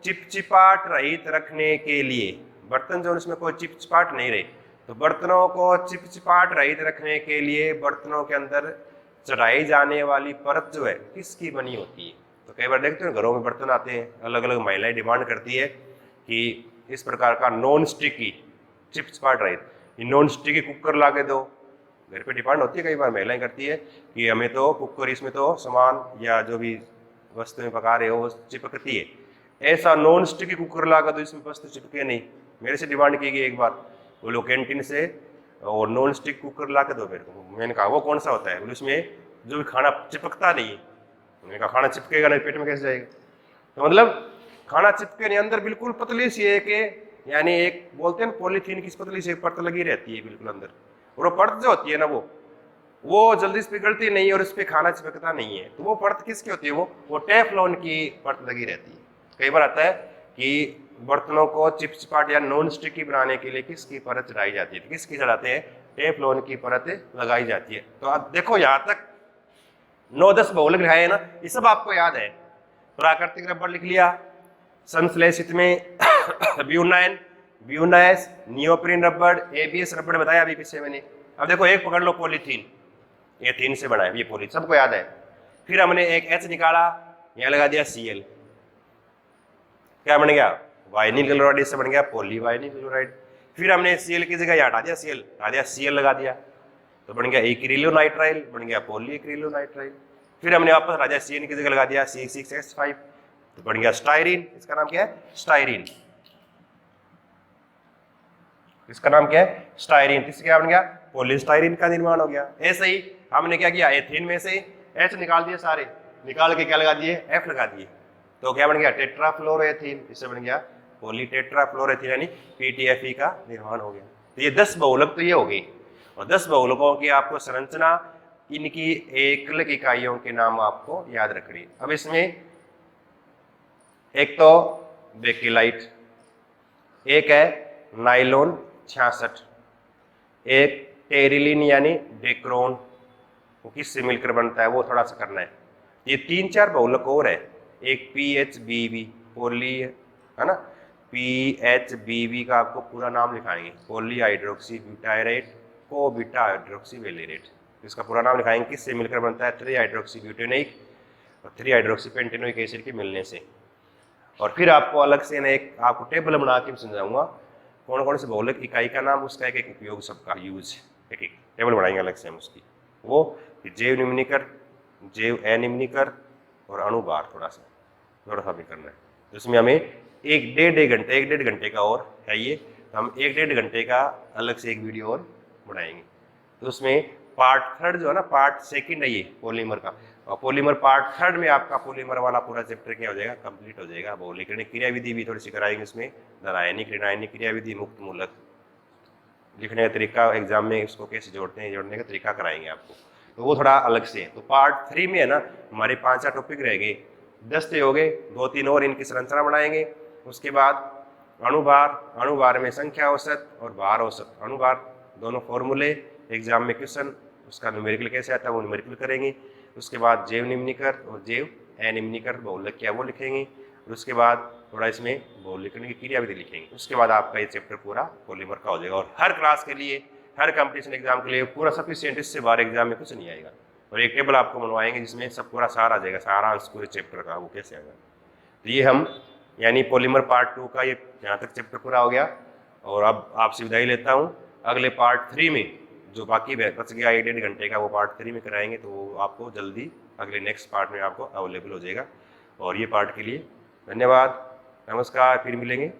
चिपचिपाट रहित रखने के लिए, बर्तन जो इसमें कोई चिपचिपाट नहीं रहे, तो बर्तनों को चिपचिपाट रहित रखने के लिए बर्तनों के अंदर चढ़ाई जाने वाली परत जो है किसकी बनी होती है? तो कई बार देखते हो घरों में बर्तन आते हैं, अलग अलग महिलाएं डिमांड करती है कि इस प्रकार का नॉन स्टिकी चिपचिपाट रहित नॉन स्टिकी कुकर ला के दो। घर पे डिमांड होती है, कई बार महिलाएं करती है कि हमें तो कुकर, इसमें तो सामान या जो भी वस्तुएं पका रहे हो वो चिपकती है, ऐसा नॉन स्टिकी कुकर ला कर दो इसमें वस्तु चिपके नहीं। मेरे से डिमांड की गई एक बार, वो लोग कैंटीन से और नॉन स्टिक कुकर ला के दो मेरे को। मैंने कहा वो कौन सा होता है? बोले उसमें जो भी खाना चिपकता नहीं है। मैंने कहा खाना चिपकेगा नहीं, पेट में कैसे जाएगा? तो मतलब खाना चिपके नहीं, अंदर बिल्कुल पतली सी एक यानी एक बोलते हैं ना पॉलीथीन की पतली सी परत लगी रहती है बिल्कुल अंदर, और वो परत जो होती है ना वो जल्दी से पिघलती नहीं है और इस पे खाना चिपकता नहीं है। तो वो परत किसकी होती है? वो टेफलॉन की परत लगी रहती है। कई बार आता है कि बर्तनों को चिपचिपाट या नॉन स्टिकी बनाने के लिए किसकी परत चढ़ाई जाती है? किसकी चढ़ाते हैं? टेफलॉन की परत लगाई जाती है। तो आप देखो यहाँ तक 9-10 बहुलक लिखाए है ना, ये सब आपको याद है। प्राकृतिक रबड़ लिख लिया, संश्लेषित में ब्यूनाइन, ब्यूनाइस, नियोप्रीन रबड़, एबीएस रबड़ बताया अभी पीछे मैंने। अब देखो एक पकड़ लो पॉलीथीन, ये थीन से बना है, ये पॉली सबको याद है। फिर हमने एक H निकाला, यहाँ लगा दिया Cl, क्या बन गया? वाइनिल क्लोराइड, इससे बन गया पॉली वाइनिल क्लोराइड। फिर हमने Cl की जगह हटा दिया Cl, हटा दिया Cl लगा दिया, तो बन गया एक्रिलोनाइट्राइल, बन गया पॉली एक्रिलोनाइट्राइल। फिर हमने वापस हटा दिया Cn की जगह लगा दिया C6H5, तो बन गया स्टाइरिन। इसका नाम क्या है? स्टाइरिन। इसका नाम क्या है? स्टाइरिन। इससे क्या बन गया? पॉलीस्टाइरिन का निर्माण हो गया। ऐसे ही हमने क्या किया? एथेन में से H निकाल दिए सारे, निकाल के क्या लगा दिए? F लगा दिए, तो क्या बन गया? टेट्राफ्लोरोएथीन। इससे बन गया पॉली टेट्राफ्लोरोएथीन यानी PTFE का निर्माण हो गया। तो ये 10 बहुलक तो ये हो गई, और 10 बहुलकों की आपको संरचना, इनकी एकलक इकाइयों के नाम आपको याद रखनी है। अब इसमें एक तो बेकिलाइट, एक है नाइलॉन 66, एक टेरिलिन यानी डेक्रोन, वो किससे मिलकर बनता है वो थोड़ा सा करना है। ये 3-4 बहुलक और है, एक PHBB पॉली है ना, PHBB का आपको पूरा नाम लिखाएंगे, पॉली हाइड्रोक्सी ब्यूटायरेट को बीटा हाइड्रोक्सी वेलेरेट। इसका पूरा नाम लिखाएंगे, किससे मिलकर बनता है? 3 हाइड्रोक्सी ब्यूटेनिक और 3 हाइड्रोक्सी पेंटेनोइक एसिड के मिलने से। और फिर आपको अलग से ना एक आपको टेबल बना के समझाऊंगा कौन कौन से बहुलक इकाई का नाम, उसका एक एक उपयोग, सबका यूज, एक एक टेबल बनाएंगे अलग से हम उसकी। वो जैव निम्नीकर, जैव अनिम्नीकर और अणुभार थोड़ा सा भी करना है। तो इसमें हमें 1-1.5 घंटे का और है ये, तो हम 1-1.5 घंटे का अलग से एक वीडियो और बनाएंगे। तो उसमें पार्ट 3 जो है ना, पार्ट 2 है ये पॉलीमर का, और पॉलीमर पार्ट 3 में आपका पॉलीमर वाला पूरा चैप्टर क्या हो जाएगा? कंप्लीट हो जाएगा। बहुलक क्रियाविधि भी थोड़ी सी कराएंगे इसमें, रासायनिक ऋणायनिक क्रियाविधि, मुक्त मूलक, लिखने का तरीका, एग्जाम में इसको कैसे जोड़ते हैं, जोड़ने का तरीका कराएंगे आपको, तो वो थोड़ा अलग से है। तो पार्ट 3 में है ना हमारे 5 टॉपिक रह गए, 10 हो गए, 2-3 और इनकी संरचना बनाएंगे। उसके बाद अणुभार, अणुभार में संख्या औसत और भार औसत, अणुभार दोनों फॉर्मूले एग्जाम में क्वेश्चन, उसका न्यूमेरिकल कैसे आता है वो न्यूमेरिकल करेंगे। उसके बाद जैव निम्नीकर और जैव अनिम्नीकर बहुलक क्या वो लिखेंगे, और उसके बाद थोड़ा इसमें बहुलक की क्रियाविधि लिखेंगे। उसके बाद आपका ये चैप्टर पूरा पॉलीमर का हो जाएगा। और हर क्लास के लिए, हर कंपटीशन एग्जाम के लिए पूरा सफिशिएंट, इससे बाहर एग्जाम में कुछ नहीं आएगा। और एक टेबल आपको बनवाएंगे जिसमें सब पूरा सार आ जाएगा, सारा अंश पूरे चैप्टर का वो कैसे आएगा। तो ये हम यानी पॉलीमर पार्ट 2 का ये यहाँ तक चैप्टर पूरा हो गया। और अब आपसे विदाई लेता हूँ। अगले पार्ट 3 में जो बाकी बच गया 1-1.5 घंटे का, वो पार्ट 3 में कराएंगे, तो वो आपको जल्दी अगले नेक्स्ट पार्ट में आपको अवेलेबल हो जाएगा। और ये पार्ट के लिए धन्यवाद, नमस्कार, फिर मिलेंगे।